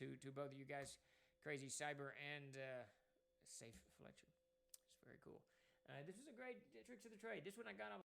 to both of you guys, Crazy Cyber and Safe Fletcher. It's very cool. This was a great Tricks of the Trade. This one I got off.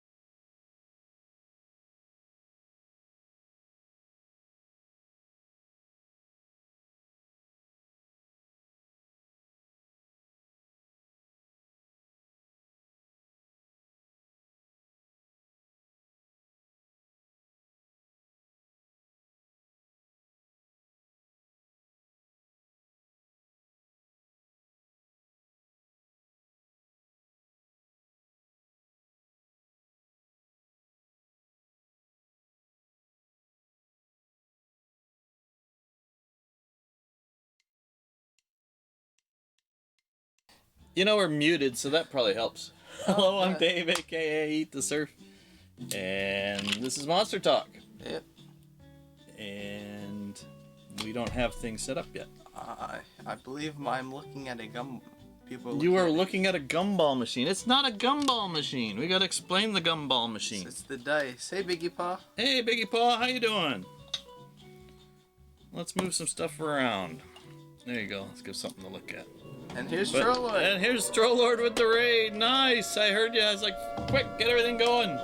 You know we're muted, so that probably helps. Hello, I'm Dave, aka Eat the Surf, and this is Monster Talk. Yep. And we don't have things set up yet. I believe I'm looking at a gum. You are looking at a gumball machine. It's not a gumball machine. We gotta explain the gumball machine. It's the dice. Hey, Biggie Paw. Hey, Biggie Paw, how you doing? Let's move some stuff around. There you go. Let's give something to look at. And here's Trollord. And here's Trollord with the raid. Nice. I heard you. I was like, quick, get everything going.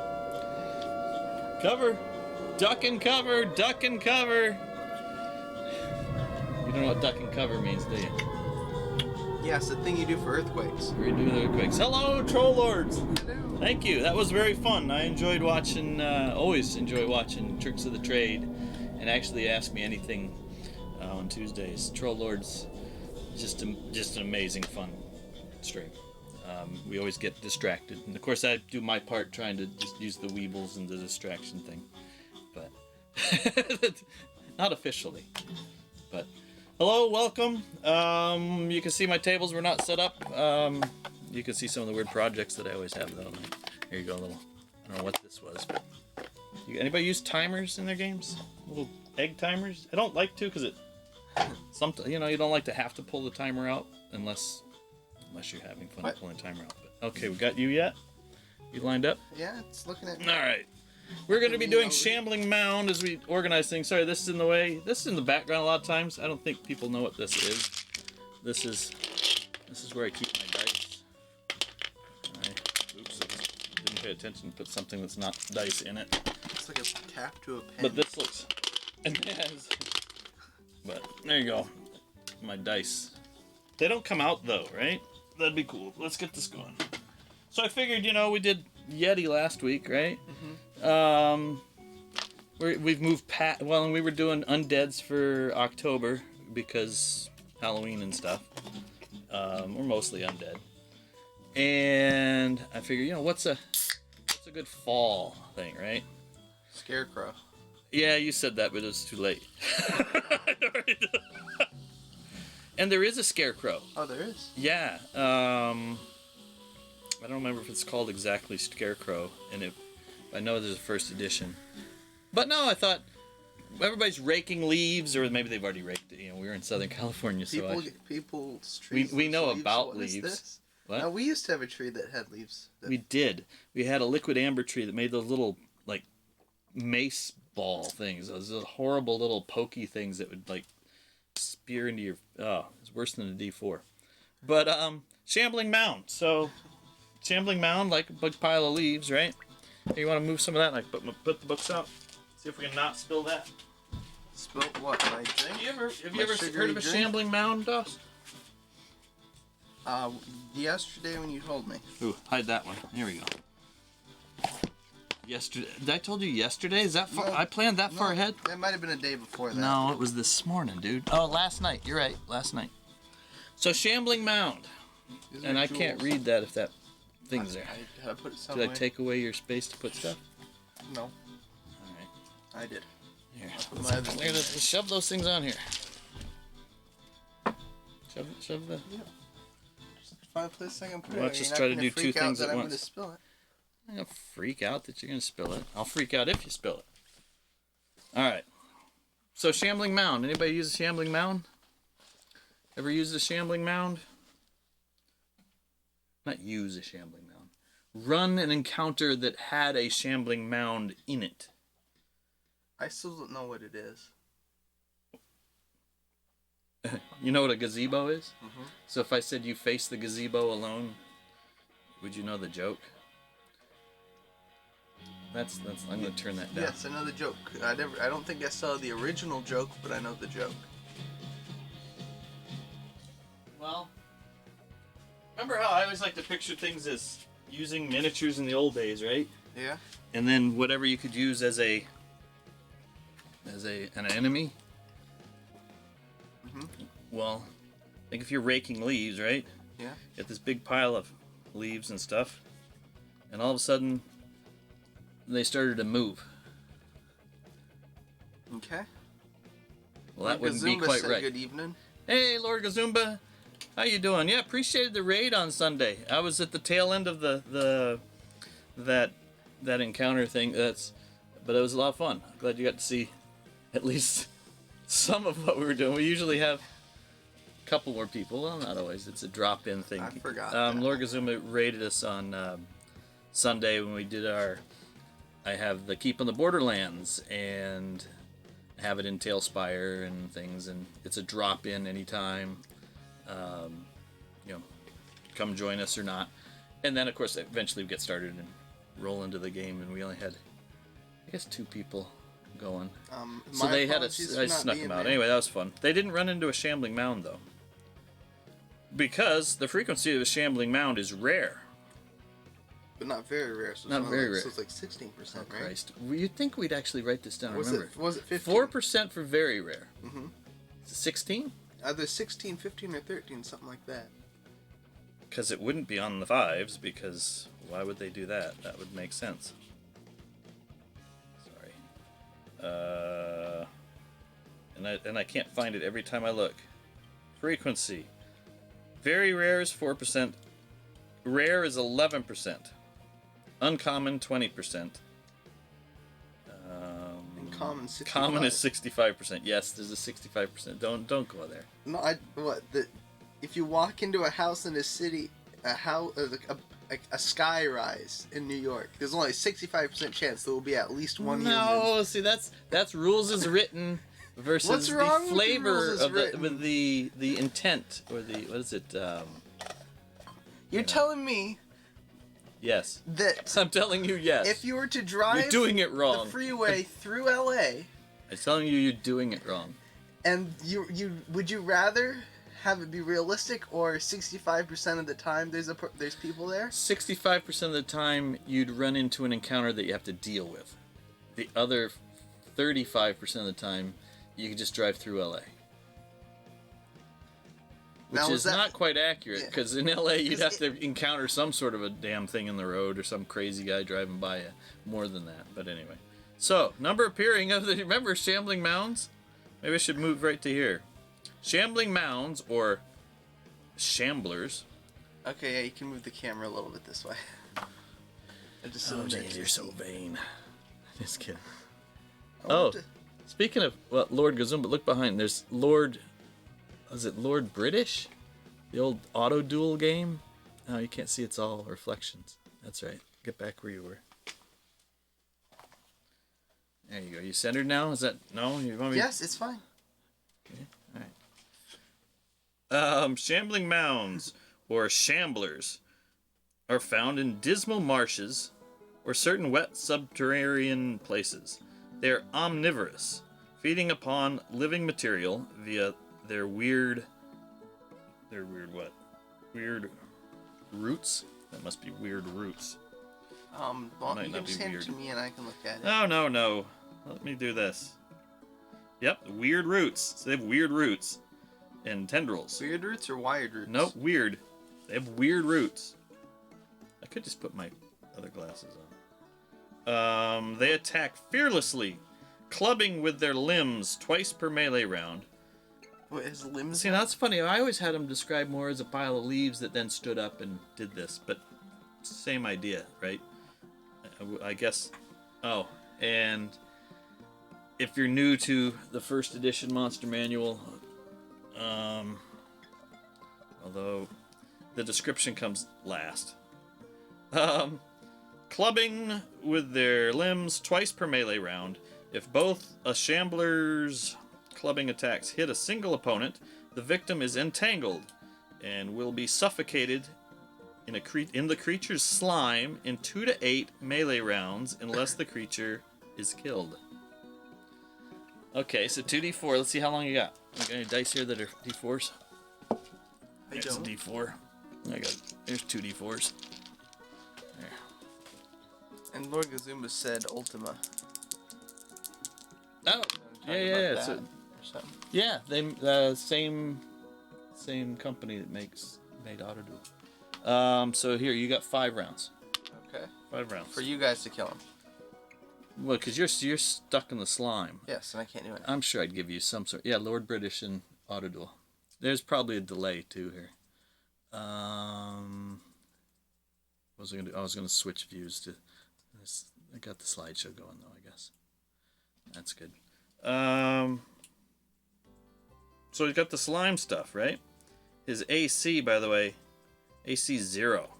Cover. Duck and cover. Duck and cover. You don't know what duck and cover means, do you? Yeah, it's the thing you do for earthquakes. We do the earthquakes. Hello, Trollords. Hello. Thank you. That was very fun. I enjoyed watching, always enjoy watching Tricks of the Trade. And actually Ask Me Anything on Tuesdays. Trollords. Just an amazing fun stream. We always get distracted, and of course I do my part trying to just use the Weebles and the distraction thing, but not officially. But hello, welcome. You can see my tables were not set up. You can see some of the weird projects that I always have though. Here you go, a little. I don't know what this was, but anybody use timers in their games? Little egg timers? I don't like to because it. Sometimes, you don't like to have to pull the timer out unless you're having fun pulling the timer out. But, okay, we got you yet? You lined up? Yeah, it's looking at me. All right. We're going to be doing Shambling Mound as we organize things. Sorry, this is in the way. This is in the background a lot of times. I don't think people know what this is. This is where I keep my dice. Oops, I just didn't pay attention to put something that's not dice in it. It's like a cap to a pen. But this looks... But there you go, my dice. They don't come out though, right? That'd be cool. Let's get this going. So I figured, we did Yeti last week, right? Mm-hmm. We've moved well, and we were doing undeads for October because Halloween and stuff. We're mostly undead, and I figured, what's a good fall thing, right? Scarecrow. Yeah, you said that, but it was too late. And there is a scarecrow. Oh, there is? Yeah. I don't remember if it's called exactly Scarecrow, and I know there's a first edition. But no, I thought everybody's raking leaves, or maybe they've already raked it. We were in Southern California, so people's trees. We know leaves. about What leaves. Is this? What? No, we used to have a tree that had leaves. We did. We had a liquid amber tree that made those little mace ball things. Those horrible little pokey things that would spear into your. Oh, it's worse than a D4. But Shambling Mound. So Shambling Mound, like a big pile of leaves, right? You want to move some of that? Put the books out. See if we can not spill that. Spill what? My drink? Have you ever heard of a Shambling Mound, Doss? Yesterday when you told me. Ooh, hide that one. Here we go. Yesterday. Did I told you yesterday? Is that far? No, I planned that far ahead? It might have been a day before that. No, it was this morning, dude. Oh, last night. You're right. Last night. So, Shambling Mound. And I can't read that if that thing's there. I put it somewhere. Did I take away your space to put stuff? No. All right. I did. Here. Let's shove those things on here. Shove the... Yep. Just find a place I can put it. Let's just try to do two things at once. I'm going to spill it. I'm going to freak out that you're going to spill it. I'll freak out if you spill it. All right. So, Shambling Mound. Anybody use a Shambling Mound? Ever used a Shambling Mound? Not use a Shambling Mound. Run an encounter that had a Shambling Mound in it. I still don't know what it is. You know what a gazebo is? Mhm. So if I said you face the gazebo alone, would you know the joke? That's. I'm gonna turn that down. Yes, I know the joke. I don't think I saw the original joke, but I know the joke. Well, remember how I always like to picture things as using miniatures in the old days, right? Yeah. And then whatever you could use as an enemy. Mhm. Well, think if you're raking leaves, right? Yeah. You get this big pile of leaves and stuff, and all of a sudden they started to move. Okay. Well, that wouldn't be Gazumba quite said right. Good evening. Hey, Lord Gazumba, how you doing? Yeah, appreciated the raid on Sunday. I was at the tail end of that encounter thing. But it was a lot of fun. Glad you got to see at least some of what we were doing. We usually have a couple more people. Well, not always. It's a drop-in thing. I forgot that. Lord Gazumba raided us on Sunday when we did I have the Keep on the Borderlands, and I have it in Tailspire and things, and it's a drop-in anytime. Come join us or not. And then, of course, eventually we get started and roll into the game, and we only had, I guess, 2 people going. So they had I snuck them out. Anyway, that was fun. They didn't run into a Shambling Mound, though. Because the frequency of a Shambling Mound is rare. But not very rare. So Not very rare. So it's like 16%, Oh, right? Christ. You'd think we'd actually write this down. Was Remember. it 15? 4% for very rare. Mm-hmm. 16? Either 16, 15, or 13, something like that. Because it wouldn't be on the 5s, because why would they do that? That would make sense. Sorry. And I can't find it every time I look. Frequency. Very rare is 4%. Rare is 11%. Uncommon 20%. And common 65. Common is 65%. Yes, there's a 65%. Don't go there. No, if you walk into a house in a city, a sky rise in New York, there's only a 65% chance there will be at least one human. No, see that's rules as written versus What's wrong the flavor with the rules as of with the intent or the what is it? You're telling me Yes. that I'm telling you yes. if you were to drive You're doing it wrong. the freeway through LA, I'm telling you you're doing it wrong. and would you rather have it be realistic, or 65% of the time there's people there? 65% of the time you'd run into an encounter that you have to deal with. The other 35% of the time you can just drive through LA. Which Now, is not quite accurate, because in LA you'd have to it- encounter some sort of a damn thing in the road or some crazy guy driving by you. More than that, but anyway. So, number appearing of the, remember Shambling Mounds? Maybe I should move right to here. Shambling Mounds, or Shamblers. Okay, yeah, you can move the camera a little bit this way. I just Oh, don't Dave, check you're to so see. vain. Just kidding. I want to- Speaking of Lord Gazumba, look behind. There's Lord. Was it Lord British? The old auto duel game. Oh, you can't see. It's all reflections. That's right. Get back where you were. There you go. You centered now? Is that no? You want me? Yes, it's fine. Okay. All right. Shambling Mounds, or Shamblers, are found in dismal marshes or certain wet subterranean places. They are omnivorous, feeding upon living material via their weird what? Weird roots? That must be weird roots. Well, Might you not can just be hand it weird. to me and I can look at it. No. Let me do this. Yep, weird roots. So they have weird roots and tendrils. Weird roots or wired roots? Nope, weird. They have weird roots. I could just put my other glasses on. They attack fearlessly, clubbing with their limbs twice per melee round. What, his limbs? See, that's funny. I always had them described more as a pile of leaves that then stood up and did this, but same idea, right? I guess. Oh, and if you're new to the first edition Monster Manual, although the description comes last, clubbing with their limbs twice per melee round. If both a shambler's clubbing attacks hit a single opponent, the victim is entangled and will be suffocated in the creature's slime in 2 to 8 melee rounds unless the creature is killed. Okay, so 2d4. Let's see how long you got. You got any dice here that are d4s? There's a d4. There's 2 d4s. There. And Lord Gazumba said Ultima. Oh, yeah. So, yeah, they same company that made Autoduel. So here you got 5 rounds. Okay. 5 rounds for you guys to kill him. Well, because you're stuck in the slime. Yes, and I can't do it. I'm sure I'd give you some sort. Yeah, Lord British and Autoduel. There's probably a delay too here. What was I gonna do? I was gonna switch views to this. I got the slideshow going though, I guess. That's good. So he's got the slime stuff, right? His AC, by the way, AC 0.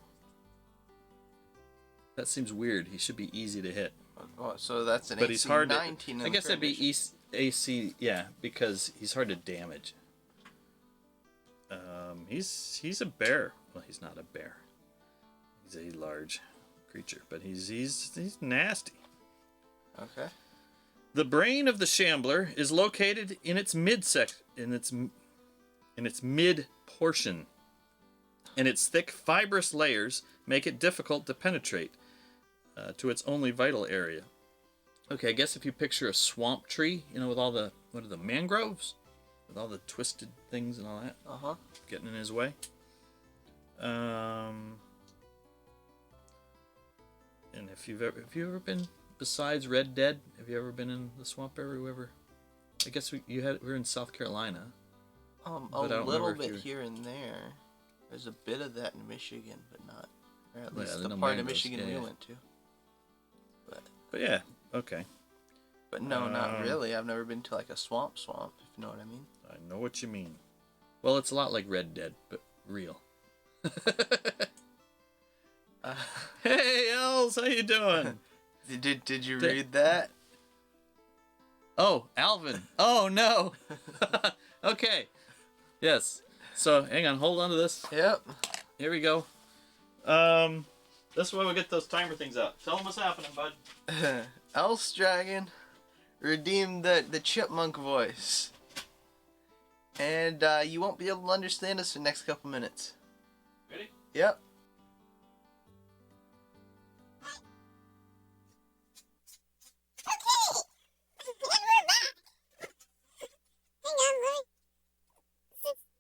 That seems weird. He should be easy to hit. Oh, so that's an but AC he's hard 19. I guess that'd be AC, yeah, because he's hard to damage. He's a bear. Well, he's not a bear. He's a large creature, but he's nasty. Okay. The brain of the Shambler is located in its mid portion, and its thick fibrous layers make it difficult to penetrate to its only vital area. Okay, I guess if you picture a swamp tree, with all the mangroves, with all the twisted things and all that, getting in his way. And if you've ever been besides Red Dead, have you ever been in the swamp area? I guess we're in South Carolina. A little bit here and there. There's a bit of that in Michigan, but not, or at least the part of Michigan we went to. But yeah, okay. But no, not really. I've never been to like a swamp, if you know what I mean. I know what you mean. Well, it's a lot like Red Dead, but real. Hey, Els, how you doing? Did you read that? Oh, Alvin. Oh, no. Okay. Yes. So, hang on. Hold on to this. Yep. Here we go. This is why we get those timer things out. Tell them what's happening, bud. Else Dragon redeemed the chipmunk voice. And you won't be able to understand us for the next couple minutes. Ready? Yep.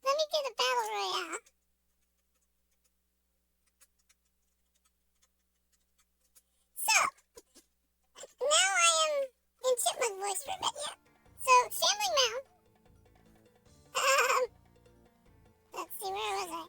Let me do the battle royale. So, now I am in chipmunk voice for a bit, yeah. So, Shambling Mound. Let's see, where was I?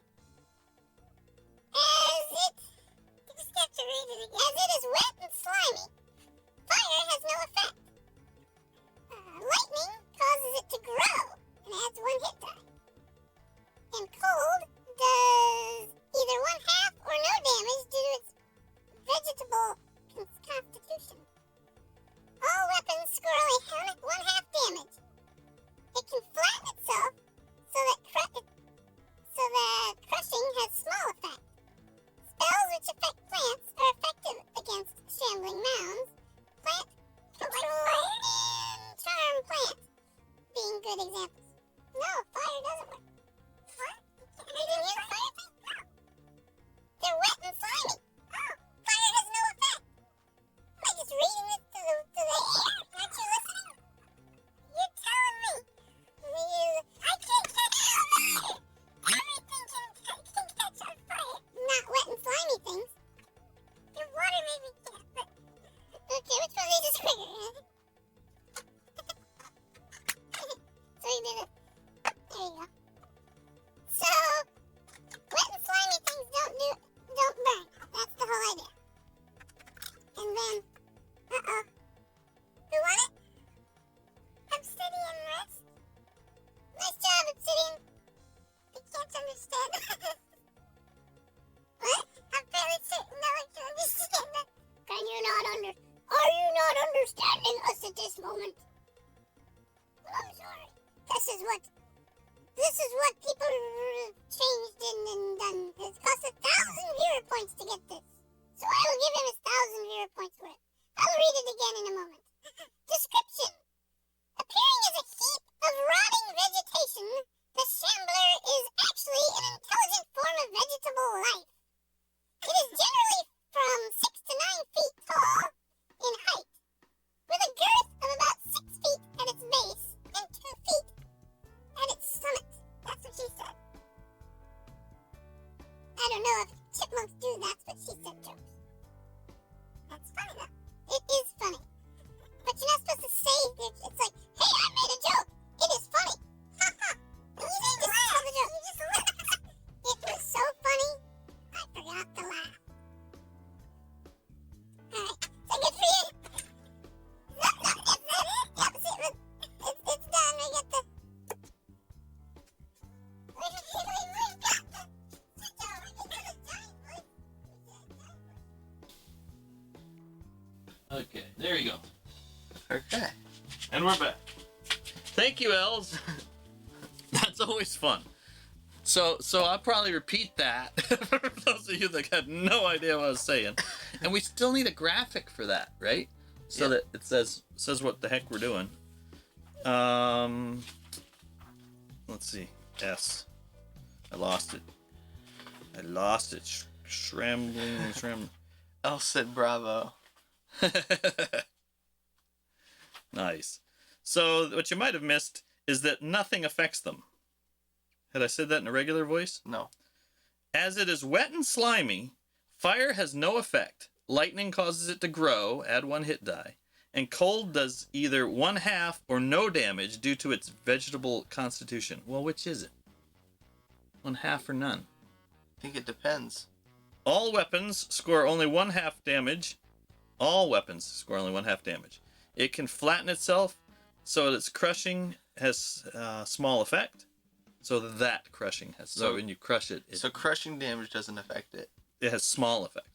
is what people changed and done. It cost 1,000 viewer points to get this. So I will give him his 1,000 viewer points for it. I'll read it again in a moment. Description. Appearing as a heap of rotting vegetation, the Shambler is actually an intelligent form of vegetable life. It is generally from 6 to 9 feet tall in height, with a girth of about 6 feet at its base and 2 feet at its summit. That's what she said. I don't know if chipmunks do that, but she said jokes. That's funny though. It is funny. But you're not supposed to say it. It's like, hey, I made a joke. It is funny. Ha ha. You didn't just tell the joke. You just laughed. It was so funny, I forgot to laugh. Alright, so good for you. No, that's it. Yep, it's done. We get the... Okay, there you go. Okay. And we're back. Thank you, Els. That's always fun. So I'll probably repeat that for those of you that had no idea what I was saying. And we still need a graphic for that, right? So that it says what the heck we're doing. Let's see. S. I lost it. Shambling. Els said bravo. Nice. So what you might have missed is that nothing affects them. Had I said that in a regular voice? No. As it is wet and slimy, fire has no effect. Lightning causes it to grow, add 1 hit die. And cold does either 1/2 or no damage due to its vegetable constitution. Well, which is it? 1/2 or none? I think it depends. All weapons score only 1/2 damage. All weapons score only 1/2 damage. It can flatten itself so that its crushing has small effect. So that crushing has. So when you crush it, So crushing damage doesn't affect it. it has small effect.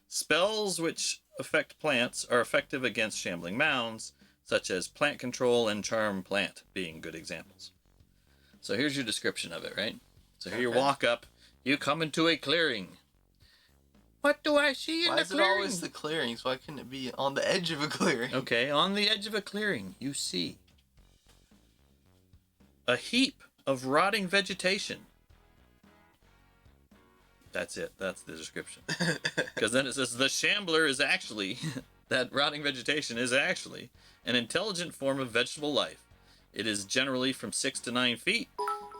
Spells which affect plants are effective against shambling mounds, such as plant control and charm plant being good examples. So here's your description of it, right? So here you walk up, you come into a clearing. What do I see in Why the is it clearing? always the clearings? Why couldn't it be on the edge of a clearing? Okay, on the edge of a clearing, you see a heap of rotting vegetation. That's it. That's the description. Because then it says the shambler is actually, that rotting vegetation is actually an intelligent form of vegetable life. It is generally from 6 to 9 feet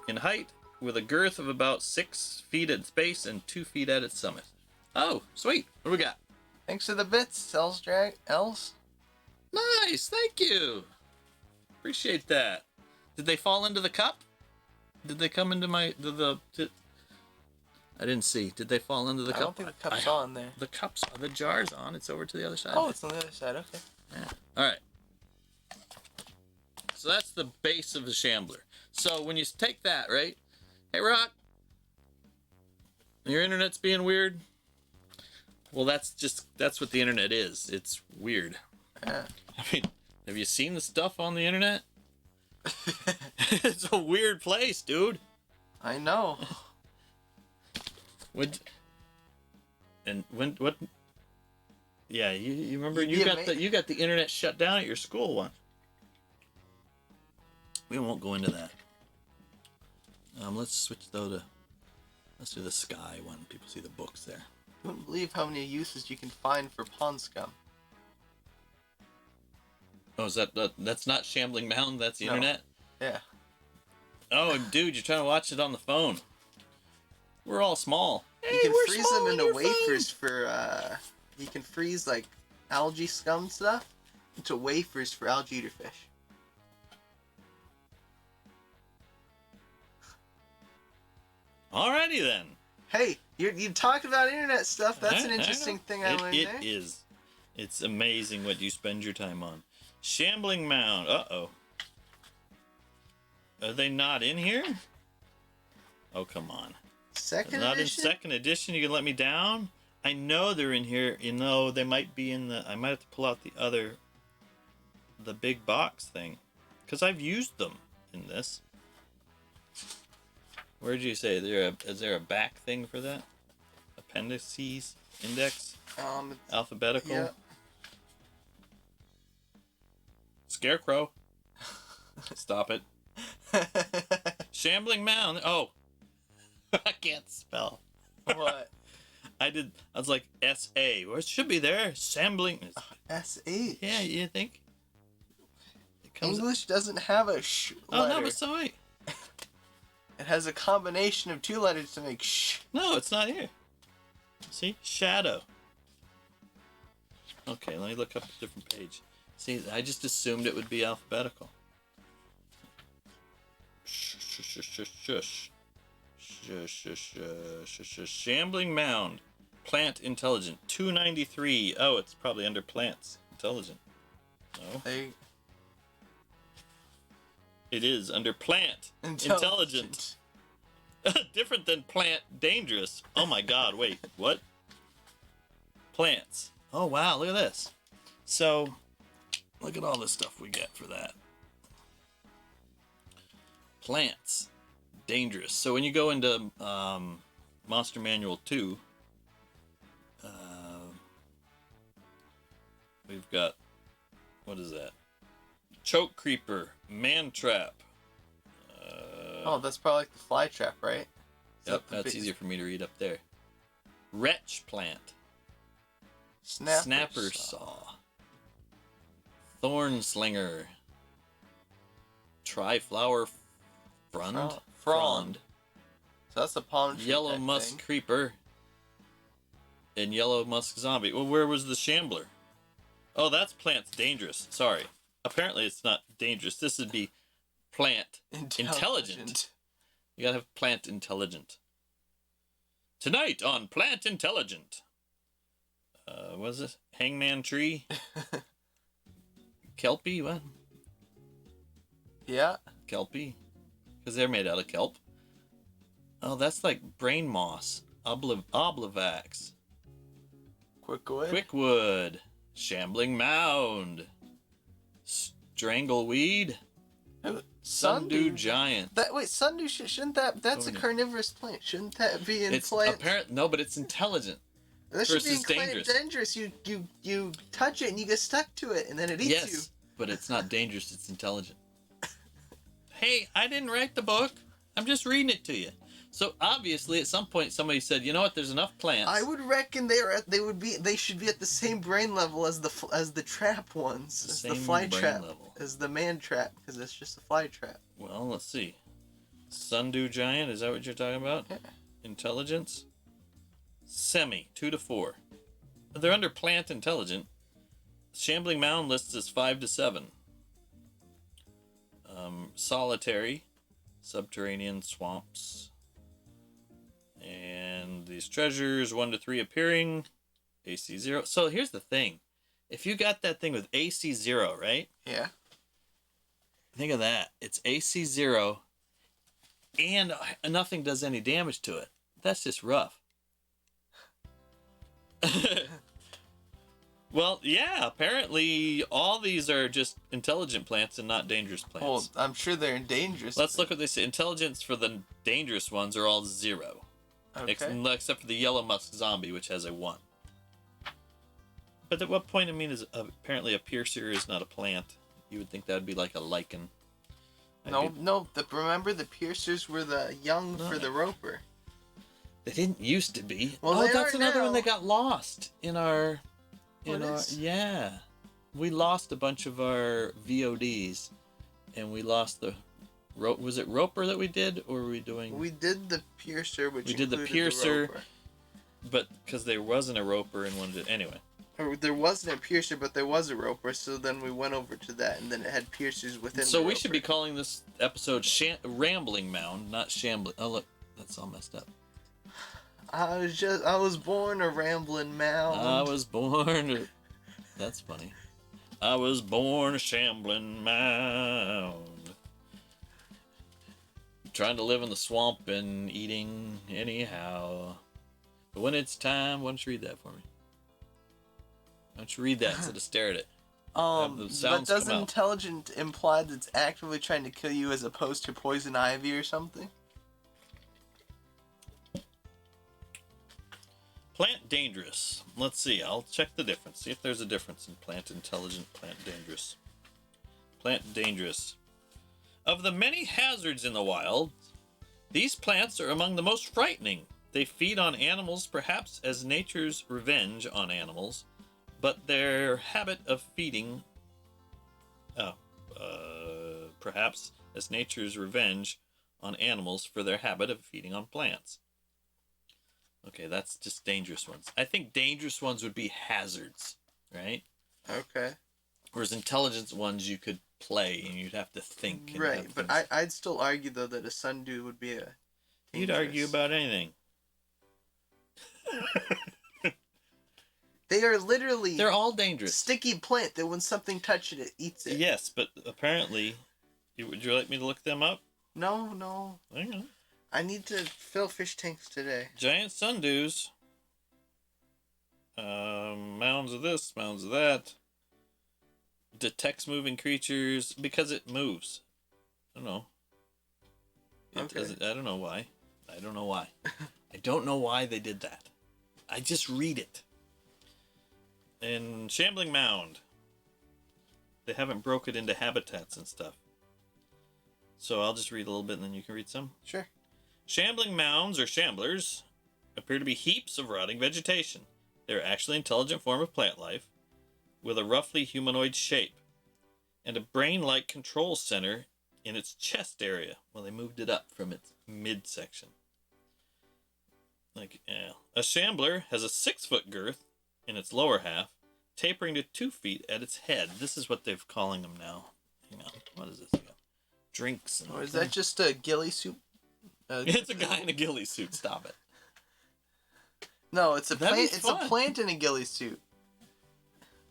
in height, with a girth of about 6 feet at its base and 2 feet at its summit. Oh, sweet. What do we got? Thanks for the bits, Els. Nice. Thank you. Appreciate that. Did they fall into the cup? Did they come into my I didn't see. Did they fall into the cup? I don't think the cup's on there. The jar's on. It's over to the other side. Oh, it's on the other side. Okay. Yeah. All right. So that's the base of the shambler. So when you take that, right? Hey, Rock. Your internet's being weird. Well, that's what the internet is. It's weird. Yeah. I mean, have you seen the stuff on the internet? It's a weird place, dude. I know. What? Yeah, you remember You'd be you got the internet shut down at your school once. We won't go into that. Let's switch though to let's do the sky one. People see the books there. You wouldn't believe how many uses you can find for pond scum. Oh, is that's not Shambling Mound? That's the internet. Yeah. Oh, dude, you're trying to watch it on the phone. We're all small. You can freeze them into wafers for, you can freeze, like, algae scum stuff into wafers for algae eater fish. Alrighty then. Hey, you talked about internet stuff. That's an interesting thing I learned there. It is. It's amazing what you spend your time on. Shambling Mound. Uh-oh. Are they not in here? Oh, come on. Second Not edition? in second edition? You can let me down? I know they're in here. You know, they might be in the... I might have to pull out the big box thing. Because I've used them in this. Where'd you say? Is there a back thing for that? Appendices? Index? Alphabetical? Yeah. Scarecrow. Stop it. Shambling Mound. Oh. I can't spell. What? I was like, S-A. Well, it should be there. Shambling. S-H. Yeah, you think? English doesn't have a sh Oh, letter. no, but so wait. It has a combination of two letters to make sh. No, it's not here. See? Shadow. Okay, let me look up a different page. See, I just assumed it would be alphabetical. Shush. Shambling Mound. Plant Intelligent. 293. Oh, it's probably under Plants Intelligent. No. It is under Plant Intelligent. Different than Plant Dangerous. Oh my god, wait. What? Plants. Oh wow, look at this. So, look at all the stuff we get for that. Plants. Dangerous. So when you go into Monster Manual 2, we've got, what is that? Choke Creeper, Man Trap. Oh, that's probably like the fly trap, right? Yep, that's easier for me to read up there. Wretch Plant. Snapper Saw. Thorn Slinger. Tri-Flower Frond. So that's the palm tree. Yellow Musk thing. Creeper. And Yellow Musk Zombie. Well, where was the Shambler? Oh, that's Plant's Dangerous. Sorry. Apparently it's not dangerous. This would be Plant Intelligent. You gotta have Plant Intelligent. Tonight on Plant Intelligent. What is this? Hangman Tree? Kelpie? What? Yeah. Kelpie? Because they're made out of kelp. Oh, that's like brain moss. Oblivax. Quickwood. Shambling Mound. Strangleweed. Sundew Giant. Sundew shouldn't that? That's a carnivorous plant. Shouldn't that be in plant? No, but it's intelligent. That should be in versus plant dangerous. You touch it and you get stuck to it and then it eats you. Yes, but it's not dangerous. It's intelligent. Hey, I didn't write the book. I'm just reading it to you. So obviously, at some point, somebody said, "You know what? There's enough plants." I would reckon they should be at the same brain level as the trap ones, as the fly trap, as the man trap, because it's just a fly trap. Well, let's see. Sundew Giant, is that what you're talking about? Yeah. Intelligence. Semi, 2 to 4. They're under Plant Intelligent. Shambling Mound lists as 5 to 7. Solitary, subterranean swamps. And these treasures, 1 to 3 appearing. AC 0. So here's the thing. If you got that thing with AC 0, right? Yeah. Think of that. It's AC 0, and nothing does any damage to it. That's just rough. Well, yeah, apparently all these are just intelligent plants and not dangerous plants. Well, I'm sure they're dangerous. Let's look what they say. Intelligence for the dangerous ones are all 0. Okay. Except for the Yellow Musk Zombie, which has a 1. But at what point, is apparently a piercer is not a plant. You would think that would be like a lichen. No. Remember the piercers were the young for the roper. They didn't used to be. Well, that's another one that got lost in our. Yeah, we lost a bunch of our VODs, and we lost the. Was it roper that we did, or were we doing? We did the piercer, which we did the piercer, but because there wasn't a roper in one. Anyway. There wasn't a piercer, but there was a roper, so then we went over to that, and then it had piercers within. So the we roper. should be calling this episode Rambling Mound, not Shambling. Oh look, that's all messed up. I was born a rambling mound. I was born. That's funny. I was born a shambling mound. Trying to live in the swamp and eating anyhow. But when it's time, why don't you read that for me? Why don't you read that instead of stare at it? But doesn't intelligent imply that it's actively trying to kill you as opposed to poison ivy or something? Plant dangerous. Let's see. I'll check the difference. See if there's a difference in plant intelligent, plant dangerous. Plant dangerous. Of the many hazards in the wild, these plants are among the most frightening. They feed on animals perhaps as nature's revenge on animals, but their habit of feeding... perhaps as nature's revenge on animals for their habit of feeding on plants. Okay, that's just dangerous ones. I think dangerous ones would be hazards, right? Okay. Whereas intelligence ones you could play and you'd have to think. And Right, have but things. I'd still argue, though, that a sundew would be a... You'd argue about anything. They are literally... They're all dangerous. Sticky plant that when something touches it, eats it. Yes, but apparently... Would you like me to look them up? No. Hang on. I need to fill fish tanks today. Giant sundews. Mounds of this, mounds of that. Detects moving creatures because it moves. I don't know. Okay. I don't know why. I don't know why. I don't know why they did that. I just read it. In Shambling Mound, they haven't broke it into habitats and stuff. So I'll just read a little bit and then you can read some. Sure. Shambling mounds, or shamblers, appear to be heaps of rotting vegetation. They're actually an intelligent form of plant life, with a roughly humanoid shape, and a brain-like control center in its chest area. Well, they moved it up from its midsection. A shambler has a 6-foot girth in its lower half, tapering to 2 feet at its head. This is what they're calling them now. Hang on, what is this again? Drinks. And Or is that just a ghillie soup? It's a guy in a ghillie suit. Stop it. No, it's a That'd plant. be It's a fun. plant in a ghillie suit.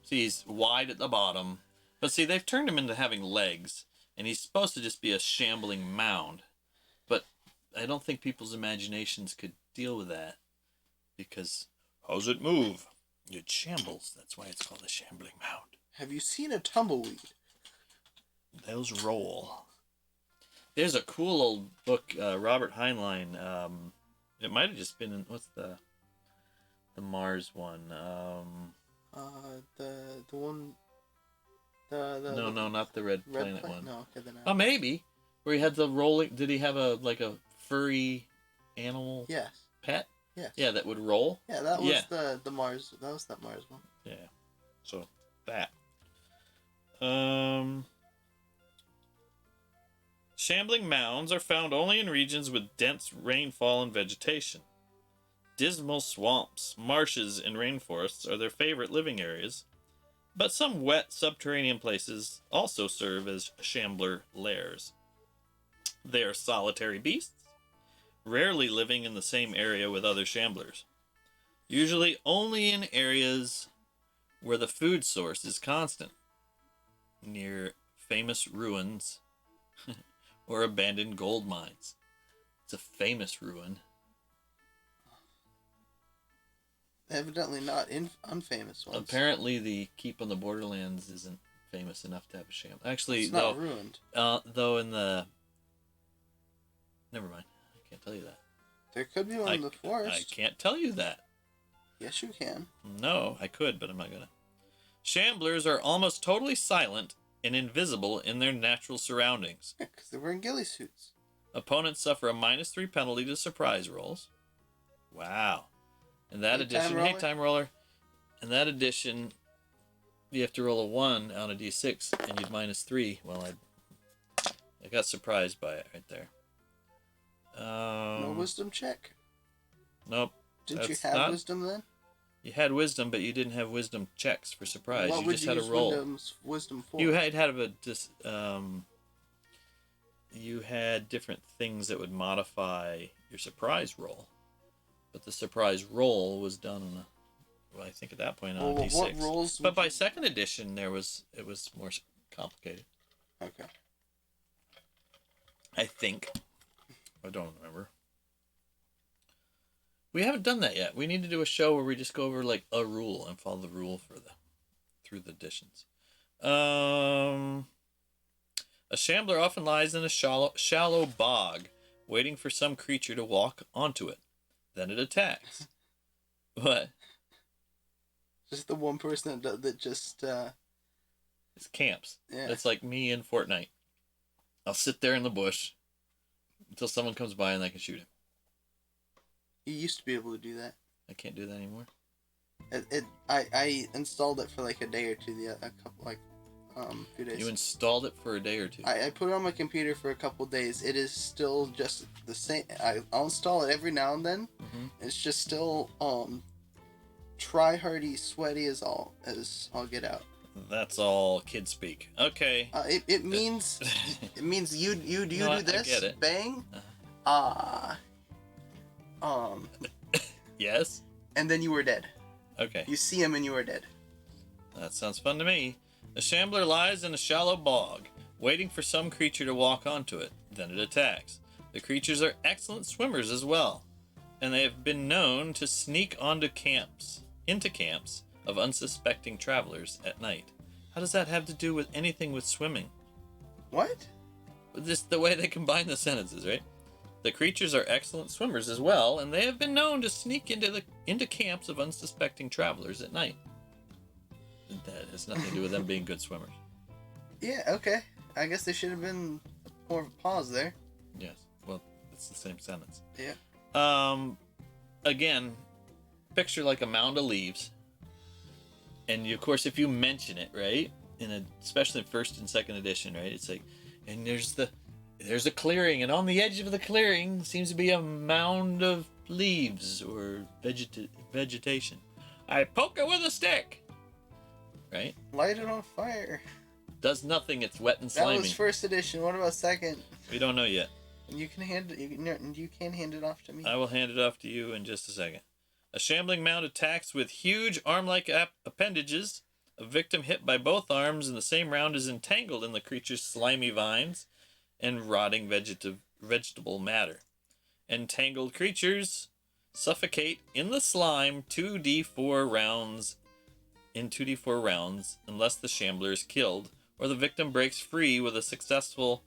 See, he's wide at the bottom. But see, they've turned him into having legs. And he's supposed to just be a shambling mound. But I don't think people's imaginations could deal with that. Because, how's it move? It shambles. That's why it's called a shambling mound. Have you seen a tumbleweed? Those roll. There's a cool old book, Robert Heinlein. It might have just been in, what's the Mars one? The one. No, not the Red Planet Planet one. No, okay, then. Oh, maybe. Where he had the rolling. Did he have a furry animal Yes. pet? Yes. Yeah, that would roll. Yeah, that was Yeah. the Mars. That was that Mars one. Yeah. So that. Shambling mounds are found only in regions with dense rainfall and vegetation. Dismal swamps, marshes, and rainforests are their favorite living areas, but some wet subterranean places also serve as shambler lairs. They are solitary beasts, rarely living in the same area with other shamblers, usually only in areas where the food source is constant, near famous ruins or abandoned gold mines. It's a famous ruin. Evidently not unfamous ones. Apparently, the Keep on the Borderlands isn't famous enough to have a shambler. Actually, It's not ruined. though in the... Never mind. I can't tell you that. There could be one in the forest. I can't tell you that. Yes, you can. No, I could, but I'm not gonna. Shamblers are almost totally silent and invisible in their natural surroundings. Yeah, because they're wearing ghillie suits. Opponents suffer a -3 penalty to surprise rolls. Wow. In that Hey-time addition, roller. hey, time roller. In that addition, you have to roll a 1 on a d6, and you'd -3. Well, I got surprised by it right there. No wisdom check. Nope. Didn't you that's have not- wisdom then? You had wisdom, but you didn't have wisdom checks for surprise. What You would just you had a use roll. wisdom for? You had you had different things that would modify your surprise roll, but the surprise roll was done on I think at that point on a Well, d6. what rolls But would by you- second edition, it was more complicated. Okay. I think. I don't remember. We haven't done that yet. We need to do a show where we just go over like a rule and follow the rule through the editions. A shambler often lies in a shallow bog, waiting for some creature to walk onto it. Then it attacks. What? Just the one person that just It's camps. Yeah. It's like me in Fortnite. I'll sit there in the bush until someone comes by and I can shoot him. You used to be able to do that. I can't do that anymore. I installed it for like a day or two, few days. You installed it for a day or two. I put it on my computer for a couple days. It is still just the same. I'll install it every now and then. Mm-hmm. It's just still try-hardy, sweaty as all get out. That's all kid speak. Okay. It means you do this. I get it. Bang. Yes. And then you were dead. Okay. You see him and you are dead. That sounds fun to me. The shambler lies in a shallow bog, waiting for some creature to walk onto it. Then it attacks. The creatures are excellent swimmers as well, and they have been known to sneak into camps of unsuspecting travelers at night. How does that have to do with anything with swimming? What? Just the way they combine the sentences, right? The creatures are excellent swimmers as well, and they have been known to sneak into camps of unsuspecting travelers at night. That has nothing to do with them being good swimmers. Yeah, okay. I guess there should have been more of a pause there. Yes. Well, it's the same sentence. Yeah. Again, picture like a mound of leaves. And of course, if you mention it, right, especially in first and second edition, right, it's like, and there's a clearing, and on the edge of the clearing seems to be a mound of leaves or vegetation. I poke it with a stick. Right? Light it on fire. Does nothing. It's wet and slimy. That was first edition. What about second? We don't know yet. You can hand it off to me. I will hand it off to you in just a second. A shambling mound attacks with huge arm-like appendages. A victim hit by both arms in the same round is entangled in the creature's slimy vines and rotting vegetable matter. Entangled creatures suffocate in the slime 2d4 rounds unless the shambler is killed or the victim breaks free with a successful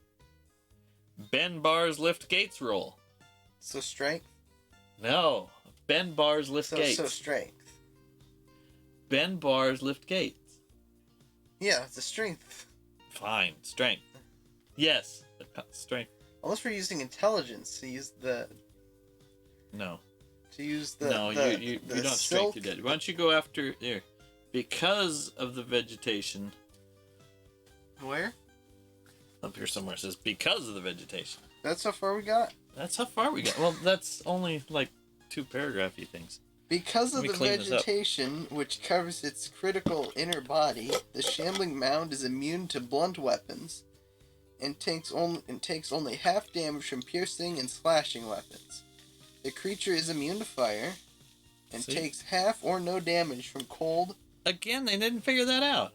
bend bars lift gates roll. So strength? No. Bend bars lift gates. So strength. Bend bars lift gates. Yeah, it's a strength. Fine. Strength. Yes. Strength. Unless we're using intelligence to use the... No. You don't have strength to do that. Why don't you go after... There. Because of the vegetation. Where? Up here somewhere it says because of the vegetation. That's how far we got? That's how far we got. Well, that's only like 2 paragraphy things. Because of the vegetation, which covers its critical inner body, the shambling mound is immune to blunt weapons and takes only half damage from piercing and slashing weapons. The creature is immune to fire and takes half or no damage from cold. Again, they didn't figure that out.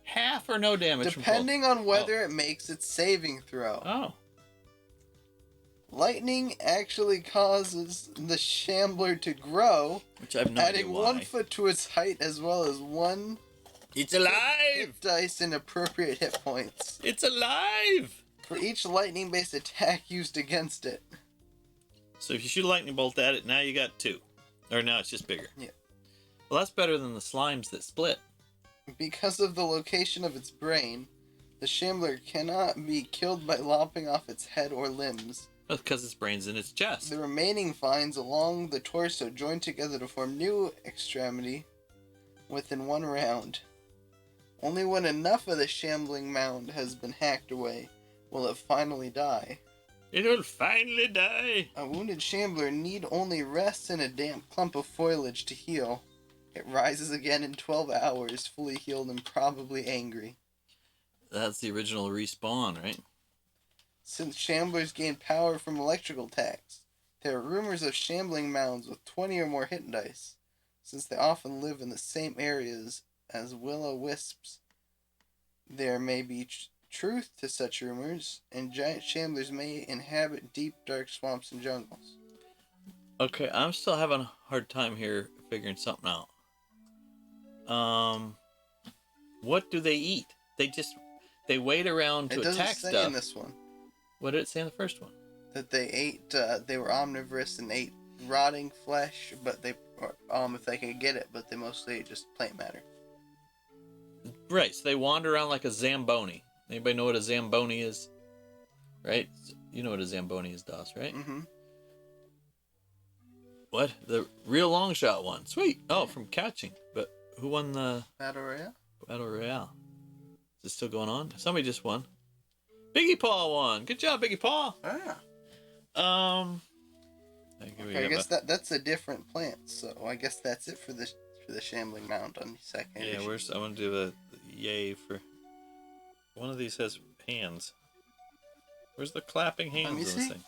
Half or no damage depending from cold. On whether it makes its saving throw. Oh. Lightning actually causes the shambler to grow, which I have no idea why. Adding 1 foot to its height as well as 1 It's alive! hit dice and appropriate hit points. It's alive! For each lightning-based attack used against it. So if you shoot a lightning bolt at it, now you got 2. Or now it's just bigger. Yeah. Well, that's better than the slimes that split. Because of the location of its brain, the shambler cannot be killed by lopping off its head or limbs. That's because its brain's in its chest. The remaining vines along the torso join together to form new extremity within 1 round. Only when enough of the shambling mound has been hacked away will it finally die. It'll finally die! A wounded shambler need only rest in a damp clump of foliage to heal. It rises again in 12 hours, fully healed and probably angry. That's the original respawn, right? Since shamblers gain power from electrical attacks, there are rumors of shambling mounds with 20 or more hit dice, since they often live in the same areas as will-o-wisps. There may be truth to such rumors, and giant shamblers may inhabit deep, dark swamps and jungles. Okay, I'm still having a hard time here figuring something out. What do they eat? They wait around to attack stuff. It doesn't say in this one. What did it say in the first one? That they ate, they were omnivorous and ate rotting flesh, but they, if they can get it, but they mostly eat just plant matter. Right, so they wander around like a Zamboni. Anybody know what a Zamboni is? Right? You know what a Zamboni is, Doss, right? Mm-hmm. What? The real long shot one. Sweet. Oh, from catching. But who won the Battle Royale? Battle Royale? Is it still going on? Somebody just won. Biggie Paw won. Good job, Biggie Paw. Ah. I I guess that's a different plant, so I guess that's it for the Shambling Mound on the second Yeah, edition. I want to do the yay for... One of these has hands. Where's the clapping hands Let me in this see. thing?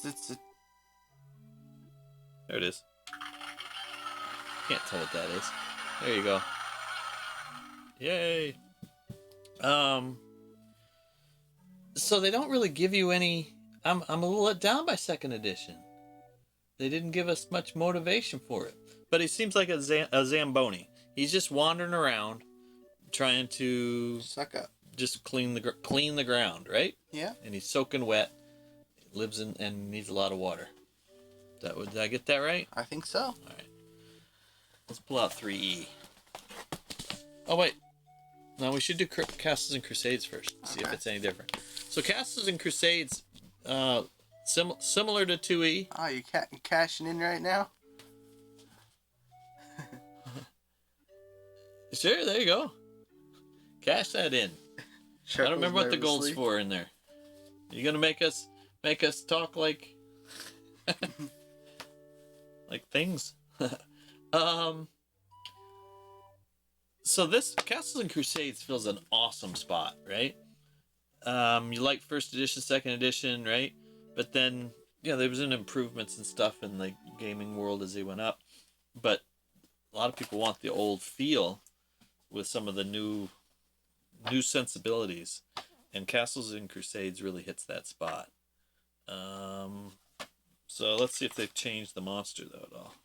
It's a, There it is. Can't tell what that is. There you go. Yay. So they don't really give you any... I'm a little let down by second edition. They didn't give us much motivation for it. But he seems like a Zamboni. He's just wandering around trying to suck up. just clean the ground, right? Yeah. And he's soaking wet. Lives in and needs a lot of water. Did I get that right? I think so. All right. Let's pull out 3E. Oh wait. No, we should do Castles and Crusades first. See if it's any different. So Castles and Crusades, similar to 2E. Oh, you cashing in right now? Sure, there you go. Cash that in. I don't remember what the gold's nervously. for in there. You gonna make us talk like like things? So this Castles and Crusades fills an awesome spot, right? You like first edition, second edition, right? But then, there was improvements and stuff in the gaming world as they went up. But a lot of people want the old feel with some of the new sensibilities, and Castles and Crusades really hits that spot. So let's see if they've changed the monster though at all.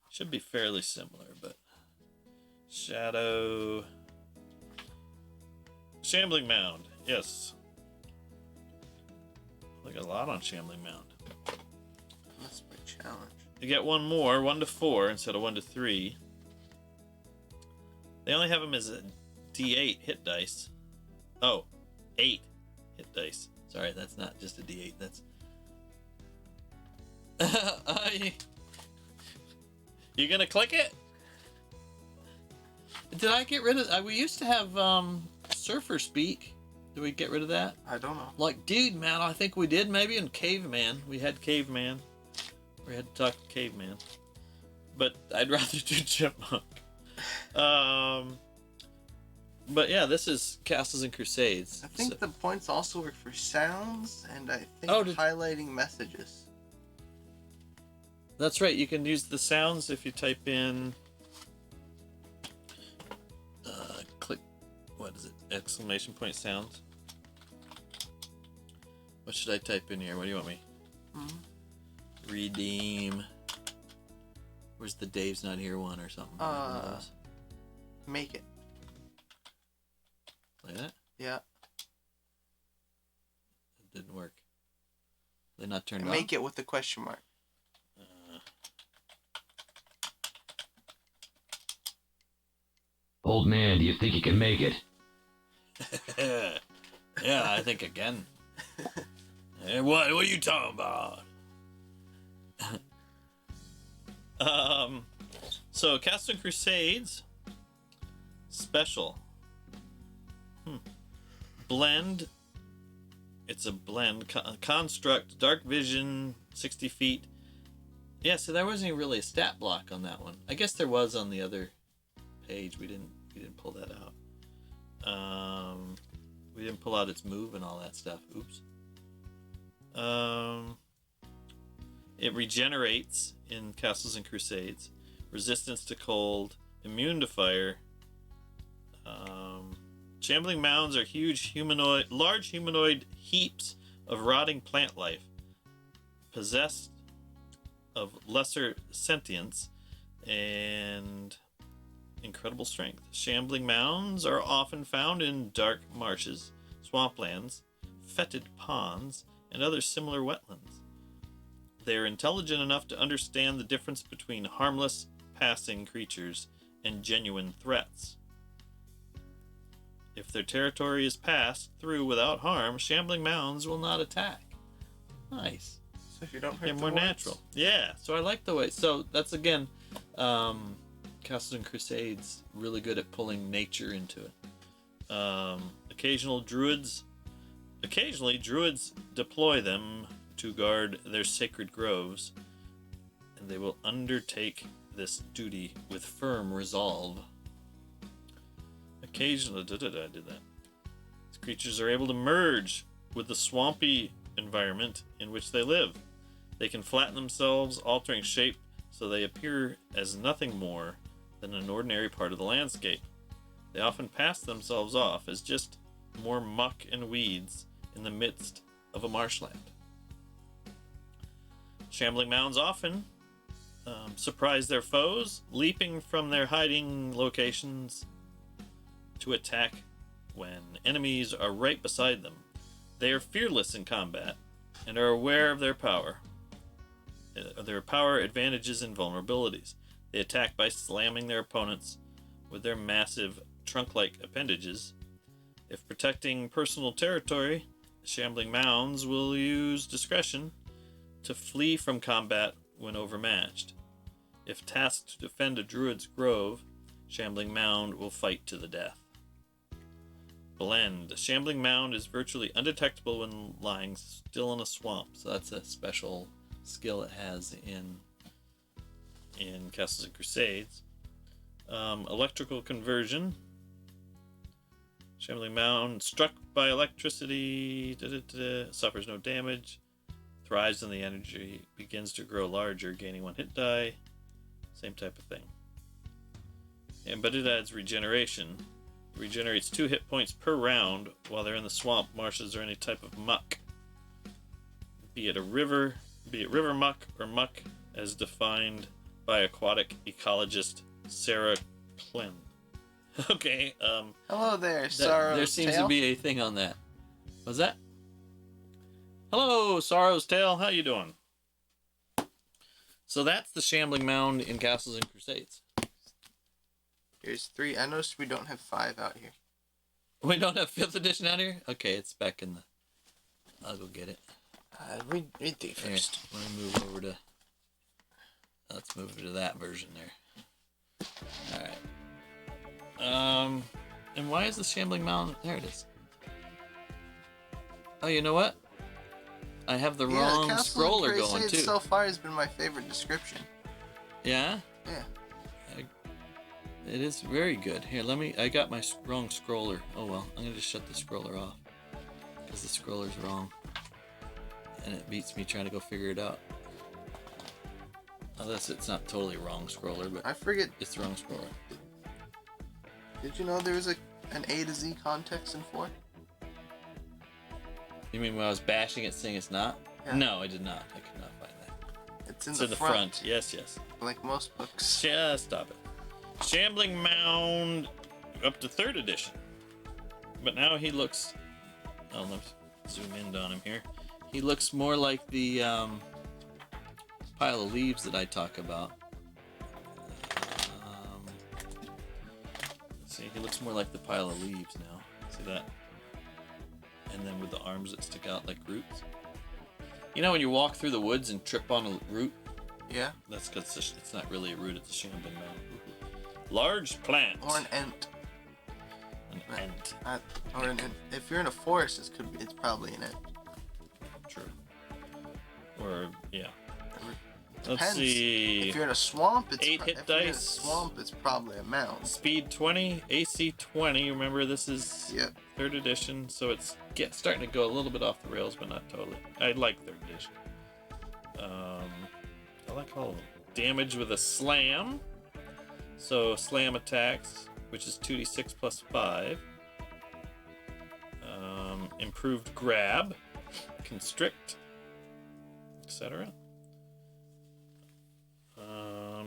Should be fairly similar, but Shambling Mound, yes. Like a lot on Shambling Mound. That's my challenge. You get one more, 1 to 4 instead of 1 to 3. They only have them as a D8 hit dice. Oh, 8 hit dice. Sorry, that's not just a D8. That's. You gonna click it? Did I get rid of? We used to have Surfer Speak. Did we get rid of that? I don't know. Like, dude, man, I think we did maybe in Caveman. We had Caveman. We had to talk to Caveman. But I'd rather do Chipmunk. But yeah, this is Castles and Crusades. I think the points also work for sounds, and I think Oh, highlighting messages. That's right. You can use the sounds if you type in. Click. What is it? Exclamation point sounds. What should I type in here? What do you want me? Redeem. Where's the Dave's Not Here one or something? Make it. Like that? Yeah. It didn't work. They not turned on? Make it with the question mark. Old man, do you think you can make it? Yeah, I think I can. What are you talking about? So Castles and Crusades special. Blend. It's a blend. Construct. Dark vision. 60 feet. Yeah, so there wasn't really a stat block on that one. I guess there was on the other page. We didn't pull that out. We didn't pull out its move and all that stuff. Oops. It regenerates in Castles and Crusades. Resistance to cold. Immune to fire. Shambling mounds are large humanoid heaps of rotting plant life, possessed of lesser sentience and incredible strength. Shambling mounds are often found in dark marshes, swamplands, fetid ponds, and other similar wetlands. They are intelligent enough to understand the difference between harmless, passing creatures and genuine threats. If their territory is passed through without harm, shambling mounds will not attack. Nice. So if you don't hurt They're the more wards. natural. Yeah, so I like the way. So that's again, Castles and Crusades really good at pulling nature into it. Occasionally druids deploy them to guard their sacred groves, and they will undertake this duty with firm resolve. Occasionally, I did that. These creatures are able to merge with the swampy environment in which they live. They can flatten themselves, altering shape so they appear as nothing more than an ordinary part of the landscape. They often pass themselves off as just more muck and weeds in the midst of a marshland. Shambling mounds often surprise their foes, leaping from their hiding locations to attack when enemies are right beside them. They are fearless in combat and are aware of their power advantages and vulnerabilities. They attack by slamming their opponents with their massive trunk-like appendages. If protecting personal territory, shambling mounds will use discretion to flee from combat when overmatched. If tasked to defend a druid's grove, shambling mound will fight to the death. Blend. A shambling mound is virtually undetectable when lying still in a swamp, so that's a special skill it has in Castles and Crusades. Electrical conversion. Shambling mound struck by electricity suffers no damage, thrives on the energy, begins to grow larger, gaining 1 hit die. Same type of thing. But it adds regeneration. It regenerates 2 hit points per round while they're in the swamp, marshes, or any type of muck. Be it river muck or muck as defined by aquatic ecologist Sarah Klin. Okay, Hello there, Sorrow's there seems Tale. to be a thing on that. What's that? Hello, Sorrow's Tale. How you doing? So that's the shambling mound in Castles and Crusades. Here's 3. I noticed we don't have 5 out here. We don't have 5th edition out here? Okay, it's back in the... I'll go get it. Read 3 Here, first. let me move over to... Let's move over to that version there. Alright. And why is the shambling mound... There it is. Oh, you know what? I have the wrong Castle and scroller going, Crusades too. so far has been my favorite description. Yeah? Yeah. It is very good. Here, I got my wrong scroller. Oh well, I'm gonna just shut the scroller off. Because the scroller's wrong. And it beats me trying to go figure it out. Unless it's not totally wrong scroller, but I forget. it's the wrong scroller. Did you know there was an A to Z context in 4? You mean when I was bashing it saying it's not? Yeah. No, I did not. I could not find that. It's in It's the in the front, front. Yes, yes. like most books. Just stop it. Shambling Mound up to 3rd edition. But now he looks... Oh, let's zoom in on him here. He looks more like the pile of leaves that I talk about. Let's see, he looks more like the pile of leaves now. See that? And then with the arms that stick out like roots. You know when you walk through the woods and trip on a root? Yeah. That's because it's not really a root, it's a shambling mound. Large plant. Or an ent. An ant. Or an ent. If you're in a forest, it's probably an ent. True. Or, yeah. Depends. Let's see. If you're in a swamp, it's 8 hit if you're in a dice. swamp, it's probably a mound. Speed 20, AC 20. Remember, this is Yep. 3rd edition, so it's starting to go a little bit off the rails, but not totally. I like 3rd edition. I like all of them. Damage with a slam. So slam attacks, which is 2d6 plus 5. Improved grab, constrict, etc.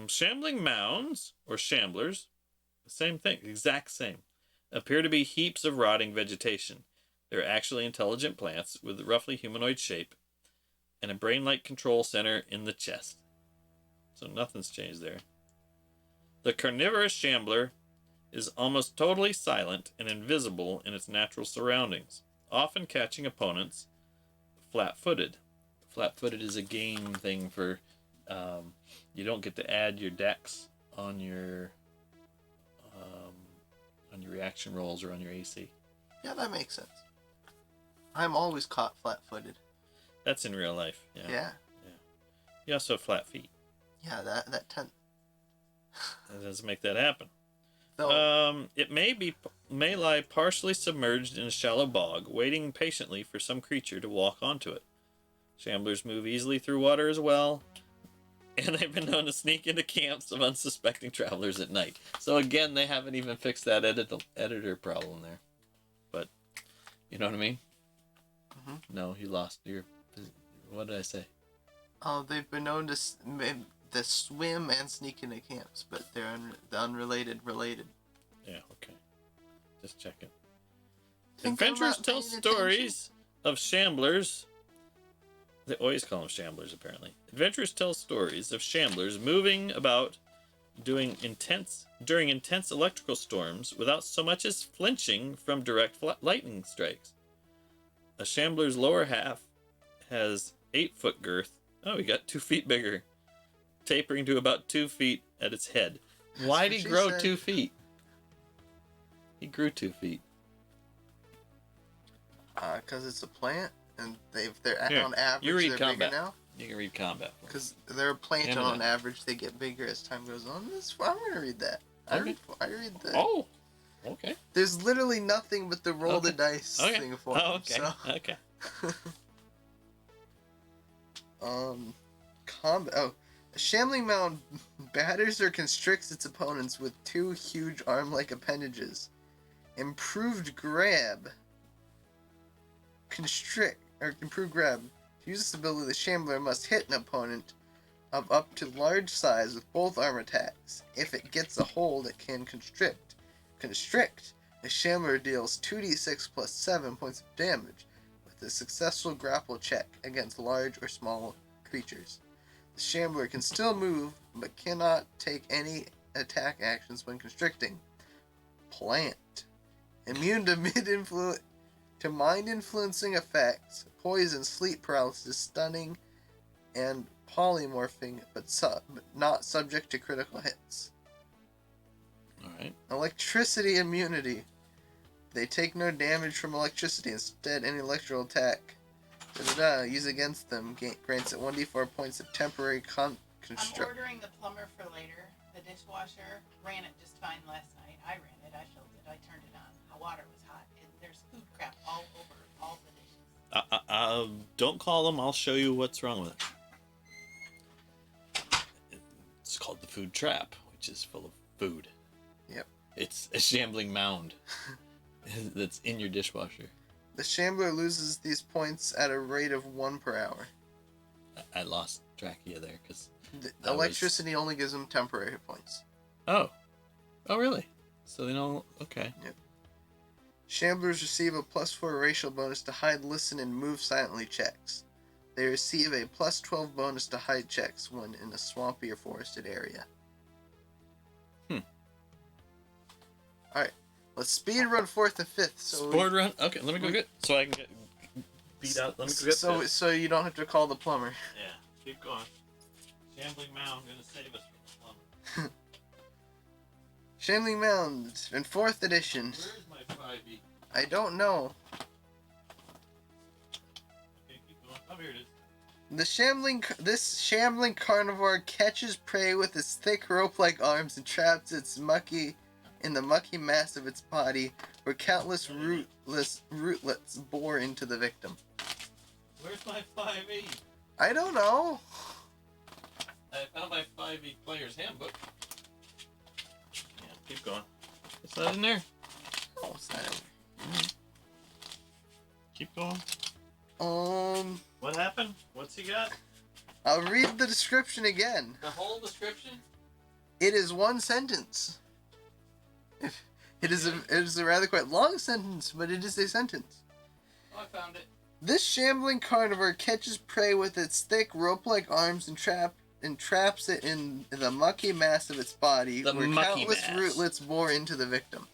Shambling mounds, or shamblers, the same thing, exact same, appear to be heaps of rotting vegetation. They're actually intelligent plants with roughly humanoid shape and a brain-like control center in the chest. So nothing's changed there. The carnivorous shambler is almost totally silent and invisible in its natural surroundings, often catching opponents flat-footed. Flat-footed is a game thing for you don't get to add your dex on your reaction rolls or on your AC. Yeah, that makes sense. I'm always caught flat-footed. That's in real life. Yeah. Yeah. You also have flat feet. Yeah, that tent. That doesn't make that happen. Though, It may lie partially submerged in a shallow bog, waiting patiently for some creature to walk onto it. Shamblers move easily through water as well, and they've been known to sneak into camps of unsuspecting travelers at night. So again, they haven't even fixed that editor problem there. But, you know what I mean? Mhm. No, you lost your... What did I say? oh, they've been known to swim and sneak into camps, but they're unrelated. Yeah, okay. Just checking. Think I'm Adventurers not tell paying stories of shamblers. They always call them shamblers, apparently. Adventurers tell stories of shamblers moving about during intense electrical storms without so much as flinching from direct lightning strikes. A shambler's lower half has 8-foot girth. Oh, he got 2 feet bigger, tapering to about 2 feet at its head. Why did he grow 2 feet? He grew 2 feet. Because it's a plant, and they're Here, on average you read they're combat. bigger now. You can read combat. Because they're a plant, and Into on that. average they get bigger as time goes on. I'm gonna read that. Okay. I read the. Oh, okay. There's literally nothing but the roll the Okay. dice Okay. thing for Oh, them. okay. So. Okay. Combat. Oh, a shambling mound batters or constricts its opponents with 2 huge arm-like appendages. Improved grab. Improved grab. To use this ability, the shambler must hit an opponent of up to large size with both arm attacks. If it gets a hold, it can constrict. The shambler deals 2d6 plus 7 points of damage with a successful grapple check against large or small creatures. The shambler can still move, but cannot take any attack actions when constricting. Plant. Immune to mind-influencing effects, poison, sleep paralysis, stunning, and polymorphing, but not subject to critical hits. Alright. Electricity immunity. They take no damage from electricity. Instead, any electrical attack used against them grants it 1d4 points of temporary I'm construct. ordering the plumber for later. The dishwasher ran it just fine last night. I ran it, I filled it, I turned it on. The water was hot, and there's food crap all over all the dishes. Don't call them. I'll show you what's wrong with it. It's called the food trap, which is full of food. Yep. It's a shambling mound that's in your dishwasher. The shambler loses these points at a rate of 1 per hour. I lost track of you there because The electricity only gives them temporary points. Oh, really? So they don't. Okay. Yep. Shamblers receive a +4 racial bonus to hide, listen, and move silently checks. They receive a +12 bonus to hide checks when in a swampy or forested area. Alright, let's speed run 4th and 5th. Sport run. Okay, let me go get so I can get beat out. Let me go get this. So you don't have to call the plumber. Yeah, keep going. Shambling mound gonna save us from the plumber. Shambling Mound in 4th edition. Where's my 5e? I don't know. Okay, keep going. Oh, here it is. This shambling carnivore catches prey with its thick rope-like arms and traps its in the mucky mass of its body, where countless rootlets bore into the victim. Where's my 5e? I don't know. I found my 5e player's handbook. Yeah, keep going. It's not in there. Oh, it's not over. Keep going. What happened? What's he got? I'll read the description again. The whole description? It is 1 sentence. It is a rather quite long sentence, but it is a sentence. Oh, I found it. This shambling carnivore catches prey with its thick rope-like arms and traps it in the mucky mass of its body, where countless rootlets bore into the victim.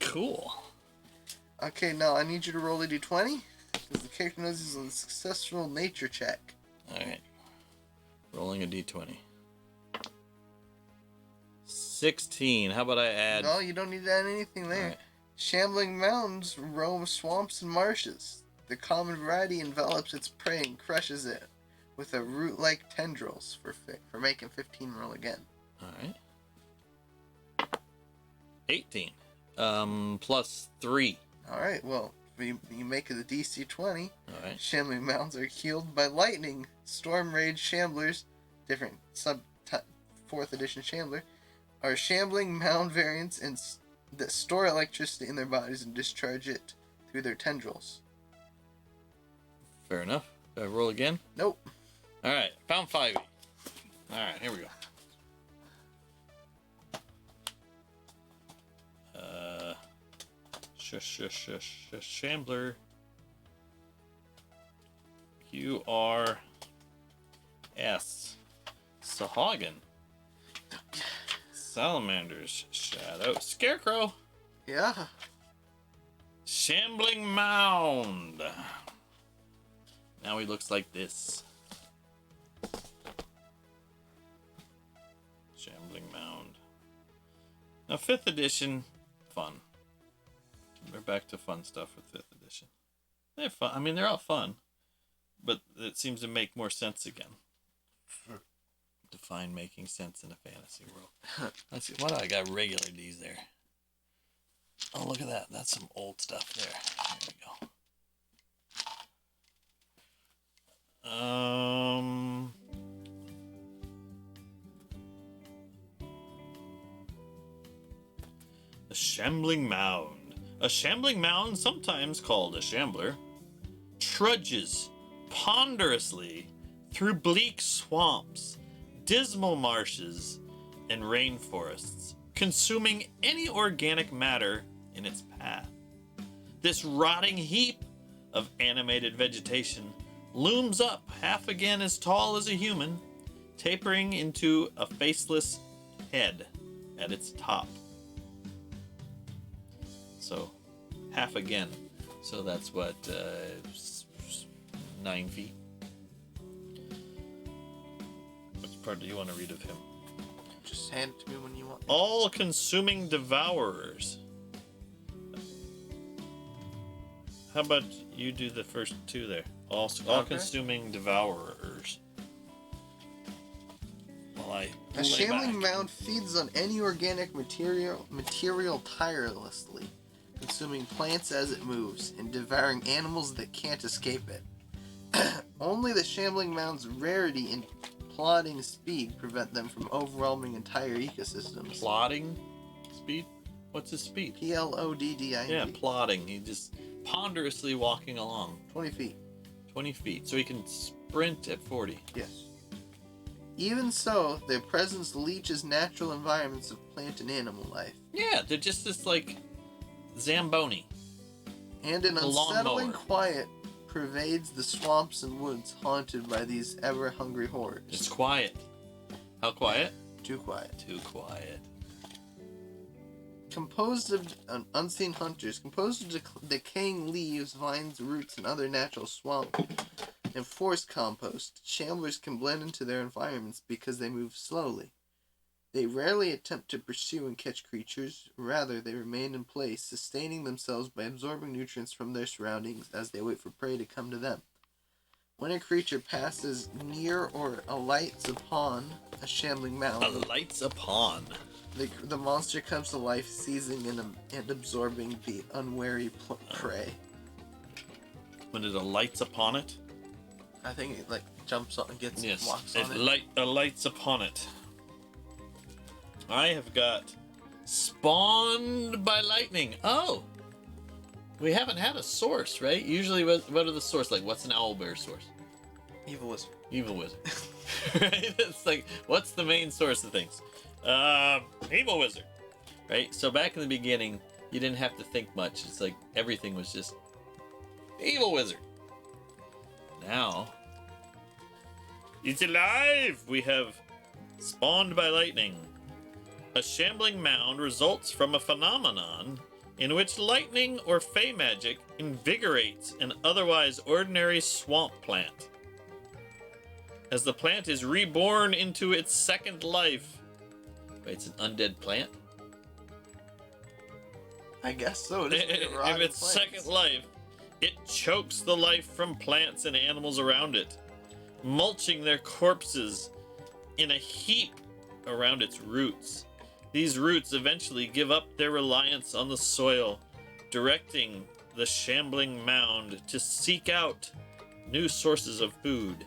Cool. Okay, now I need you to roll a d20, because the character knows he's on a successful nature check. Alright. Rolling a d20. 16. How about I add... No, you don't need to add anything there. Right. Shambling mounds roam swamps and marshes. The common variety envelops its prey and crushes it with a root-like tendrils for making 15. Roll again. Alright. 18. Plus 3. Alright, well, you make it a DC 20. Alright. Shambling mounds are healed by lightning. Storm Rage Shamblers, different 4th edition Shambler, are shambling mound variants that store electricity in their bodies and discharge it through their tendrils. Fair enough. Do I roll again? Nope. Alright, found 5. Alright, here we go. Shambler. QRS. Sahagin. Salamanders. Shadow. Scarecrow. Yeah. Shambling Mound. Now he looks like this. Shambling Mound. Now 5th edition, fun. We're back to fun stuff with 5th edition. They're fun. I mean, they're all fun. But it seems to make more sense again. Define making sense in a fantasy world. Let's see. Why do I got regular D's there? Oh, look at that. That's some old stuff there. There we go. A shambling mound. A shambling mound, sometimes called a shambler, trudges ponderously through bleak swamps, dismal marshes, and rainforests, consuming any organic matter in its path. This rotting heap of animated vegetation looms up half again as tall as a human, tapering into a faceless head at its top. So, half again. So that's what, 9 feet. Which part do you want to read of him? Just hand it to me when you want. All-consuming devourers. How about you do the first 2 there? All-consuming devourers. While I A shambling mound feeds on any organic material tirelessly, consuming plants as it moves, and devouring animals that can't escape it. Only the shambling mound's rarity and plodding speed prevent them from overwhelming entire ecosystems. Plodding speed? What's his speed? Plodding. Yeah, plodding. He just ponderously walking along. 20 feet. 20 feet. So he can sprint at 40. Yes. Even so, their presence leaches natural environments of plant and animal life. Yeah, they're just this, like, Zamboni. And an A unsettling lawnmower. quiet pervades the swamps and woods haunted by these ever-hungry hordes. It's quiet. How quiet? Too quiet. Too quiet. Composed of unseen hunters, composed of decaying leaves, vines, roots, and other natural swamp and forest compost, shamblers can blend into their environments because they move slowly. They rarely attempt to pursue and catch creatures, rather they remain in place, sustaining themselves by absorbing nutrients from their surroundings as they wait for prey to come to them. When a creature passes near or alights upon a shambling mound, Alights upon. the monster comes to life, seizing and absorbing the unwary prey. When it alights upon it? I think it like jumps on and gets Yes. walks on it. Alights upon it. I have got spawned by lightning. Oh! We haven't had a source, right? Usually, what are the source? Like, what's an owlbear source? Evil wizard. Evil wizard. Right? It's like, what's the main source of things? Evil wizard. Right? So back in the beginning, you didn't have to think much. It's like everything was just evil wizard. Now, it's alive! We have spawned by lightning. A shambling mound results from a phenomenon in which lightning or fey magic invigorates an otherwise ordinary swamp plant. As the plant is reborn into its second life. Wait, it's an undead plant? I guess so. It isn't If rotting its plants. second life, it chokes the life from plants and animals around it, mulching their corpses in a heap around its roots. These roots eventually give up their reliance on the soil, directing the shambling mound to seek out new sources of food,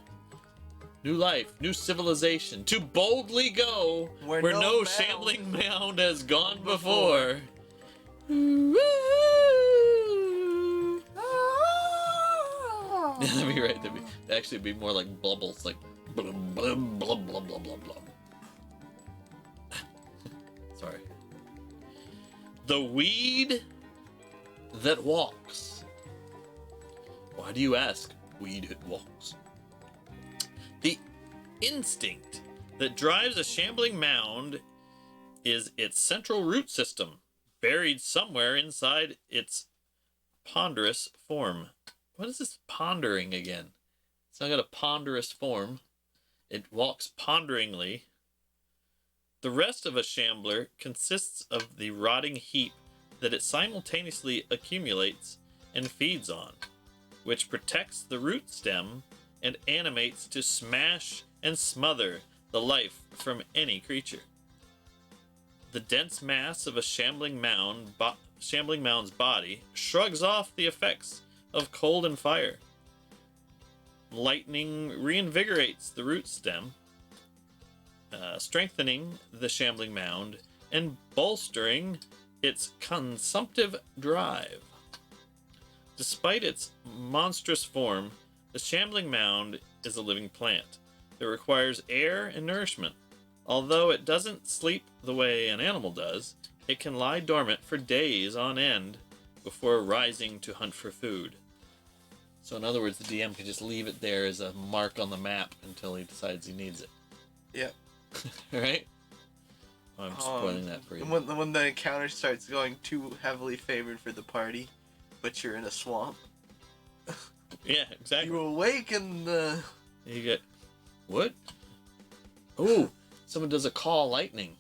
new life, new civilization, to boldly go where no shambling mound has gone before. That'd be right. That'd actually be more like bubbles, like blum, blum, blum, blum, blum, blum, blum. Sorry. The weed that walks. Why do you ask? Weed that walks. The instinct that drives a shambling mound is its central root system, buried somewhere inside its ponderous form. What is this pondering again? It's not got a ponderous form. It walks ponderingly. The rest of a shambler consists of the rotting heap that it simultaneously accumulates and feeds on, which protects the root stem and animates to smash and smother the life from any creature. The dense mass of a shambling mound's body shrugs off the effects of cold and fire. Lightning reinvigorates the root stem, strengthening the shambling mound and bolstering its consumptive drive. Despite its monstrous form, the shambling mound is a living plant that requires air and nourishment. Although it doesn't sleep the way an animal does, it can lie dormant for days on end before rising to hunt for food. So in other words, the DM can just leave it there as a mark on the map until he decides he needs it. Yep. Right? I'm spoiling that for you. When the encounter starts going too heavily favored for the party, but you're in a swamp. Yeah, exactly. You awaken the... You get... What? Ooh, someone does a call lightning.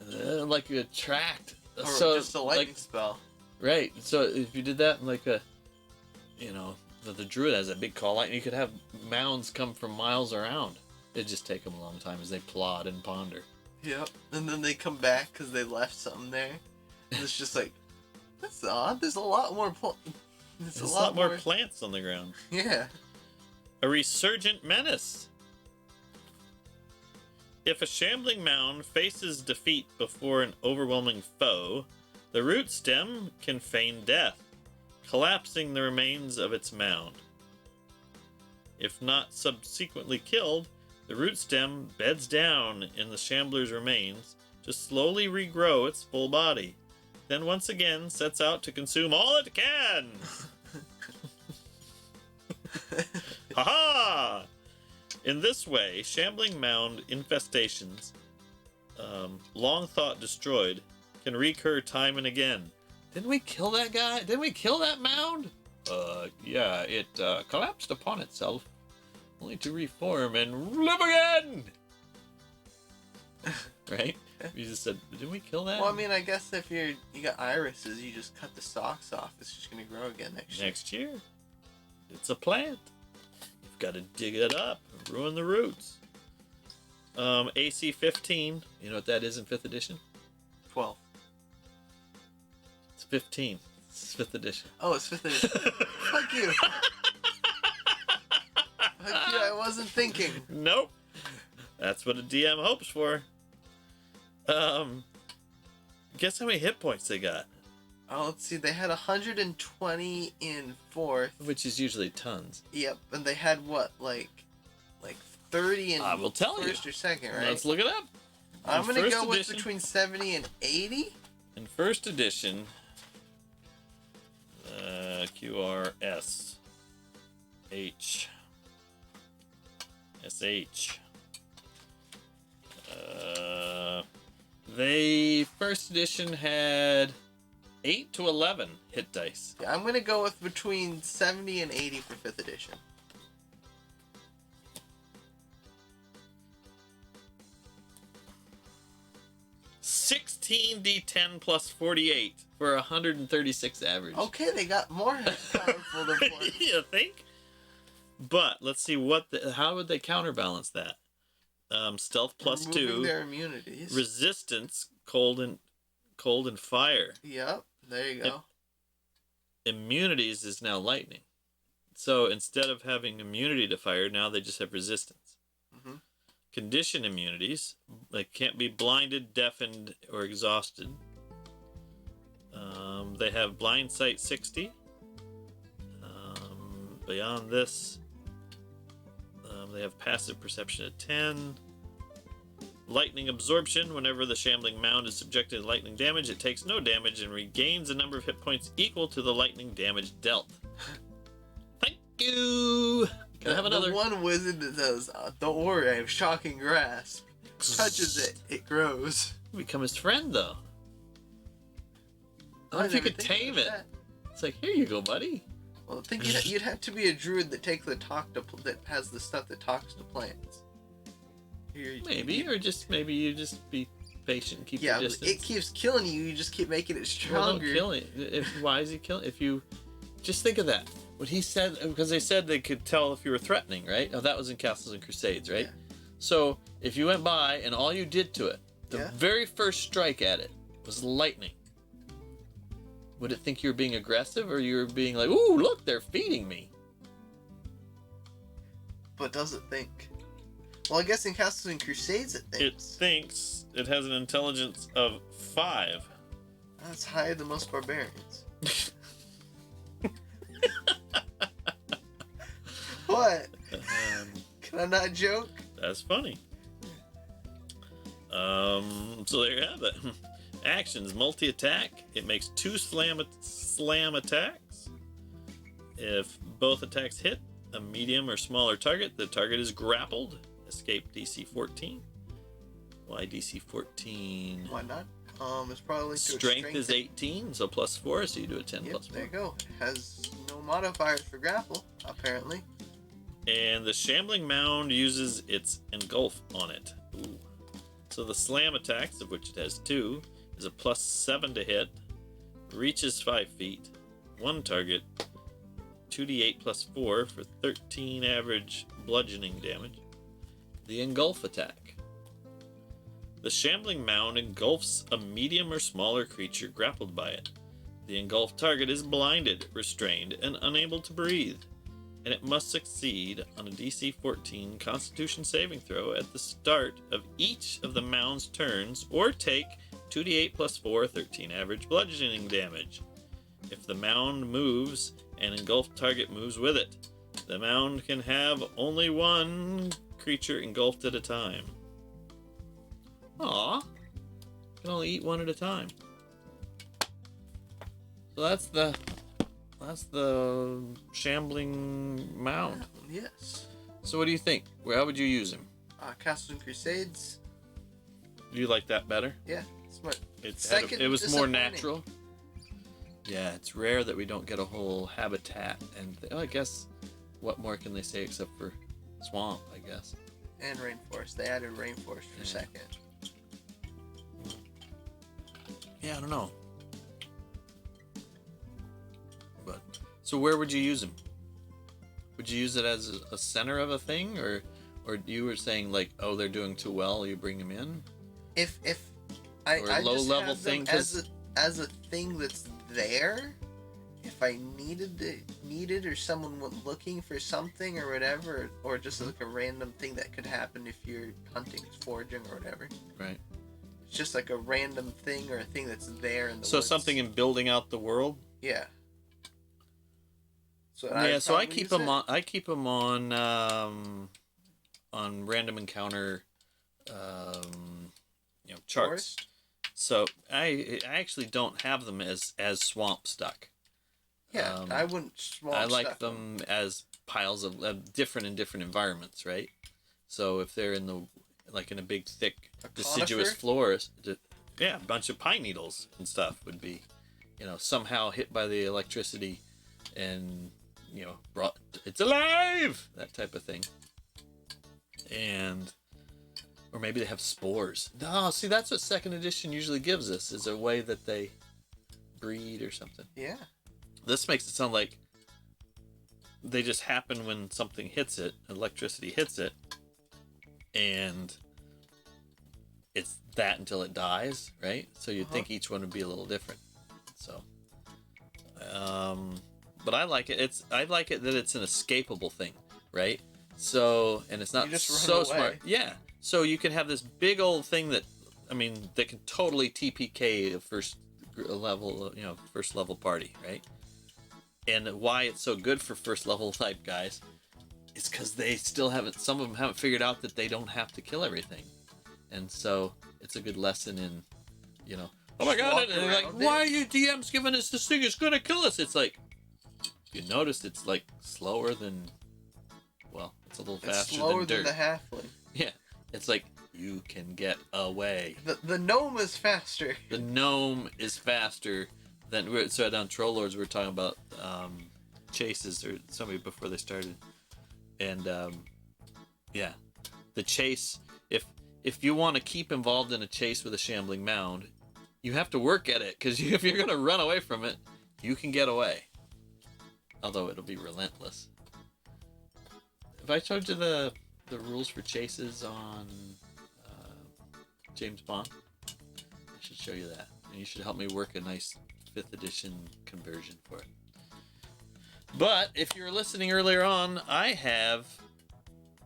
Like you attract. Or so, just a lightning spell. Right. So if you did that in like a... You know, the druid has a big call lightning. You could have mounds come from miles around. It'd just take them a long time as they plod and ponder. Yep. And then they come back because they left something there. And it's just like, that's odd. There's a lot more... There's a lot more plants on the ground. Yeah. A resurgent menace. If a shambling mound faces defeat before an overwhelming foe, the root stem can feign death, collapsing the remains of its mound. If not subsequently killed, the root stem beds down in the shambler's remains to slowly regrow its full body, then once again sets out to consume all it can! Ha-ha! In this way, shambling mound infestations, long thought destroyed, can recur time and again. Didn't we kill that guy? Didn't we kill that mound? Yeah, it collapsed upon itself, only to reform and live again! Right? You just said, didn't we kill that? Well, I mean, I guess if you got irises, you just cut the stalks off. It's just going to grow again next year. Next year. It's a plant. You've got to dig it up and ruin the roots. AC 15. You know what that is in 5th edition? 12. It's 15. It's 5th edition. Oh, it's 5th edition. Fuck you. Fuck you, I wasn't thinking. Nope. That's what a DM hopes for. Guess how many hit points they got? Oh, let's see. They had 120 in 4th. Which is usually tons. Yep, and they had what, like 30 in I will tell first you. or second, right? Let's look it up. I'm In gonna first go with edition- between 70 and 80. In 1st edition, QRS. H. SH. They first edition had 8 to 11 hit dice. Yeah, I'm gonna go with between 70 and 80 for 5th edition. 16d10 plus 48 for 136 average. Okay, they got more powerful than 4. You think? But let's see how would they counterbalance that? Stealth plus Removing 2, their immunities. resistance, cold and fire. Yep, there you go. Immunities is now lightning. So instead of having immunity to fire, now they just have resistance. Mm-hmm. Condition immunities, they can't be blinded, deafened, or exhausted. They have blind sight 60. Beyond this, they have passive perception at 10. Lightning absorption. Whenever the Shambling Mound is subjected to lightning damage, it takes no damage and regains a number of hit points equal to the lightning damage dealt. Thank you. Can I have another? The one wizard that says, "Don't worry, I have shocking grasp." Touches it, it grows. Become his friend, though. I wonder if you could tame it. It's like, here you go, buddy. Well, I think you'd have to be a druid that takes that has the stuff that talks to plants. Maybe you just be patient and keep your distance. Yeah, it keeps killing you. You just keep making it stronger. Well, don't kill it. Why is he killing? If you just think of that, what he said, because they said they could tell if you were threatening, right? Oh, that was in Castles and Crusades, right? Yeah. So if you went by and all you did to it, the very first strike at it was lightning. Would it think you were being aggressive, or you were being like, "Ooh, look, they're feeding me"? But does it think? Well, I guess in Castles and Crusades it thinks. It thinks. It has an intelligence of 5. That's higher than most barbarians. What? Can I not joke? That's funny. So there you have it. Actions: multi-attack. It makes 2 slam attacks. If both attacks hit a medium or smaller target, the target is grappled. Escape DC 14. Why DC 14? Why not? It's probably Strength is 18, so plus 4, so you do a 10 plus 4. There you go. It has no modifiers for grapple, apparently. And the Shambling Mound uses its engulf on it. Ooh. So the slam attacks, of which it has 2, is a plus 7 to hit, reaches 5 feet, 1 target, 2d8 plus 4 for 13 average bludgeoning damage. The engulf attack. The Shambling Mound engulfs a medium or smaller creature grappled by it. The engulfed target is blinded, restrained, and unable to breathe, and it must succeed on a DC 14 Constitution saving throw at the start of each of the Mound's turns, or take 2d8 plus 4, 13 average bludgeoning damage. If the Mound moves, an engulfed target moves with it. The Mound can have only one creature engulfed at a time. Aw. Can only eat one at a time. So that's the Shambling Mound. Yes. So what do you think? How would you use him? Castles and Crusades. Do you like that better? Yeah. It was more natural. Yeah, it's rare that we don't get a whole habitat, and I guess what more can they say except for swamp, I guess. And rainforest. They added rainforest for a second. Yeah, I don't know. But so where would you use him? Would you use it as a center of a thing, or you were saying like, oh, they're doing too well, you bring them in? If or I low just level have them thing, as a thing that's there. If I needed or someone went looking for something or whatever, or just like a random thing that could happen if you're hunting, foraging, or whatever. Right. It's just like a random thing or a thing that's there in the So woods. something in building out the world. Yeah. So So I keep them on. I keep them on random encounter, charts. Forest? So I actually don't have them as swamp stuck. Yeah, I wouldn't swamp I like stuff them as piles of different in different environments, right? So if they're in a big thick deciduous conifer? forest, a bunch of pine needles and stuff would be, somehow hit by the electricity, and brought it's alive, that type of thing. And or maybe they have spores. No, see, that's what second edition usually gives us, is a way that they breed or something. Yeah. This makes it sound like they just happen when something hits it, electricity hits it, and it's that until it dies, right? So you'd think each one would be a little different. So, but I like it. I like it that it's an escapable thing, right? So, and it's not You just run so away. smart. Yeah. So you can have this big old thing that can totally TPK a first level party, right? And why it's so good for first level type guys is because some of them haven't figured out that they don't have to kill everything. And so it's a good lesson in, oh my god, and they're like, why are you DMs giving us this thing? It's going to kill us. It's like, you noticed it's like slower than, it's a little faster slower than dirt. than the halfling. Yeah. It's like, you can get away. The gnome is faster. The gnome is faster than... So on Troll Lords, we were talking about chases, or somebody before they started. And, the chase... If you want to keep involved in a chase with a Shambling Mound, you have to work at it, because if you're going to run away from it, you can get away. Although it'll be relentless. Have I told you the rules for chases on James Bond? I should show you that. And you should help me work a nice 5th edition conversion for it. But if you were listening earlier on, I have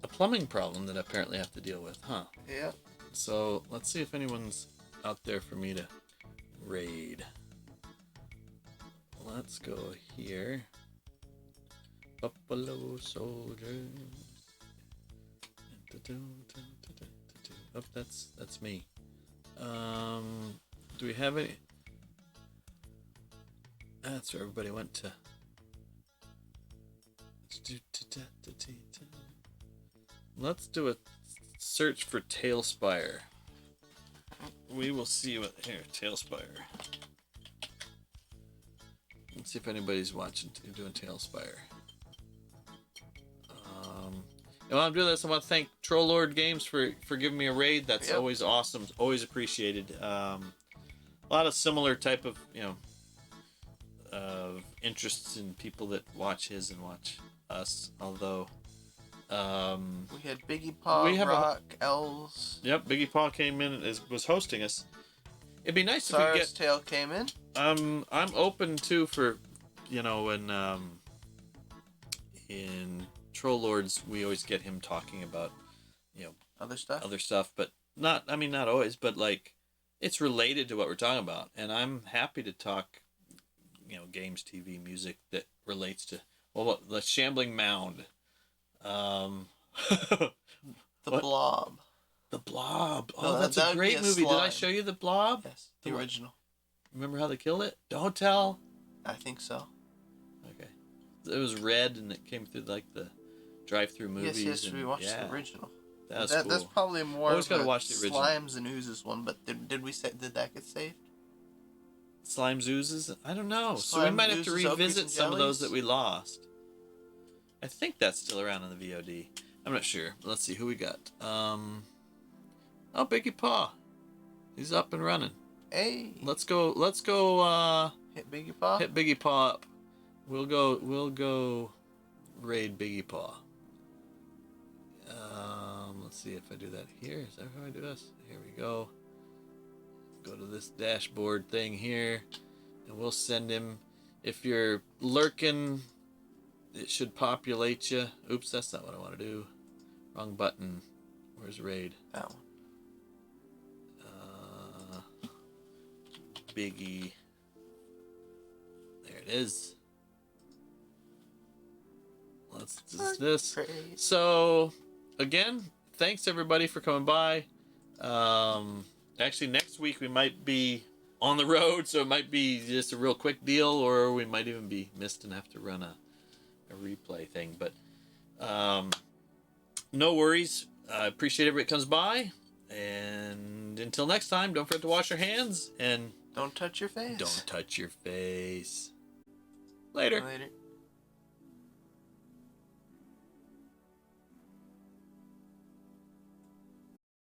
a plumbing problem that I apparently have to deal with, huh? Yeah. So let's see if anyone's out there for me to raid. Let's go here. Buffalo soldiers. Oh, that's me. Do we have any? That's where everybody went to. Let's do a search for Tailspire. We will see what here. Tailspire. Let's see if anybody's doing Tailspire. And while I'm doing this, I want to thank Troll Lord Games for giving me a raid. That's always awesome, always appreciated. A lot of similar type of interests in people that watch his and watch us. Although we had Biggie Paw, Rock, Elves. Yep, Biggie Paw came in and was hosting us. It'd be nice if we get. Tail came in. I'm open to for, in Troll Lords, we always get him talking about, other stuff, but not always, but like, it's related to what we're talking about. And I'm happy to talk, games, TV, music that relates to, the Shambling Mound. The Blob. The Blob. No, Oh, that's a great movie. slime. Did I show you the Blob? Yes, the original. Remember how they killed it? Don't tell. I think so. Okay. It was red, and it came through like the drive-through movies. Yes, we watched the original. That's cool. That's probably more Always of gotta a watch the original. Slimes and Oozes one, but did that get saved? Slimes, Oozes? I don't know. So we Slime, might have to Oozes, Okies, revisit and some of those Jellies? that we lost. I think that's still around on the VOD. I'm not sure. Let's see who we got. Oh, Biggie Paw. He's up and running. Hey. Let's go. Hit Biggie Paw. Hit Biggie Paw up. We'll go raid Biggie Paw. Let's see if I do that here. Is that how I do this? Here we go. Go to this dashboard thing here, and we'll send him. If you're lurking, it should populate you. Oops, that's not what I want to do. Wrong button. Where's raid? That one. Biggie. There it is. Let's do this. So, again, thanks everybody for coming by. Actually, next week we might be on the road, so it might be just a real quick deal, or we might even be missed and have to run a replay thing. But No worries. I appreciate everybody that comes by. And until next time, don't forget to wash your hands and Don't touch your face. don't touch your face. Later. Later.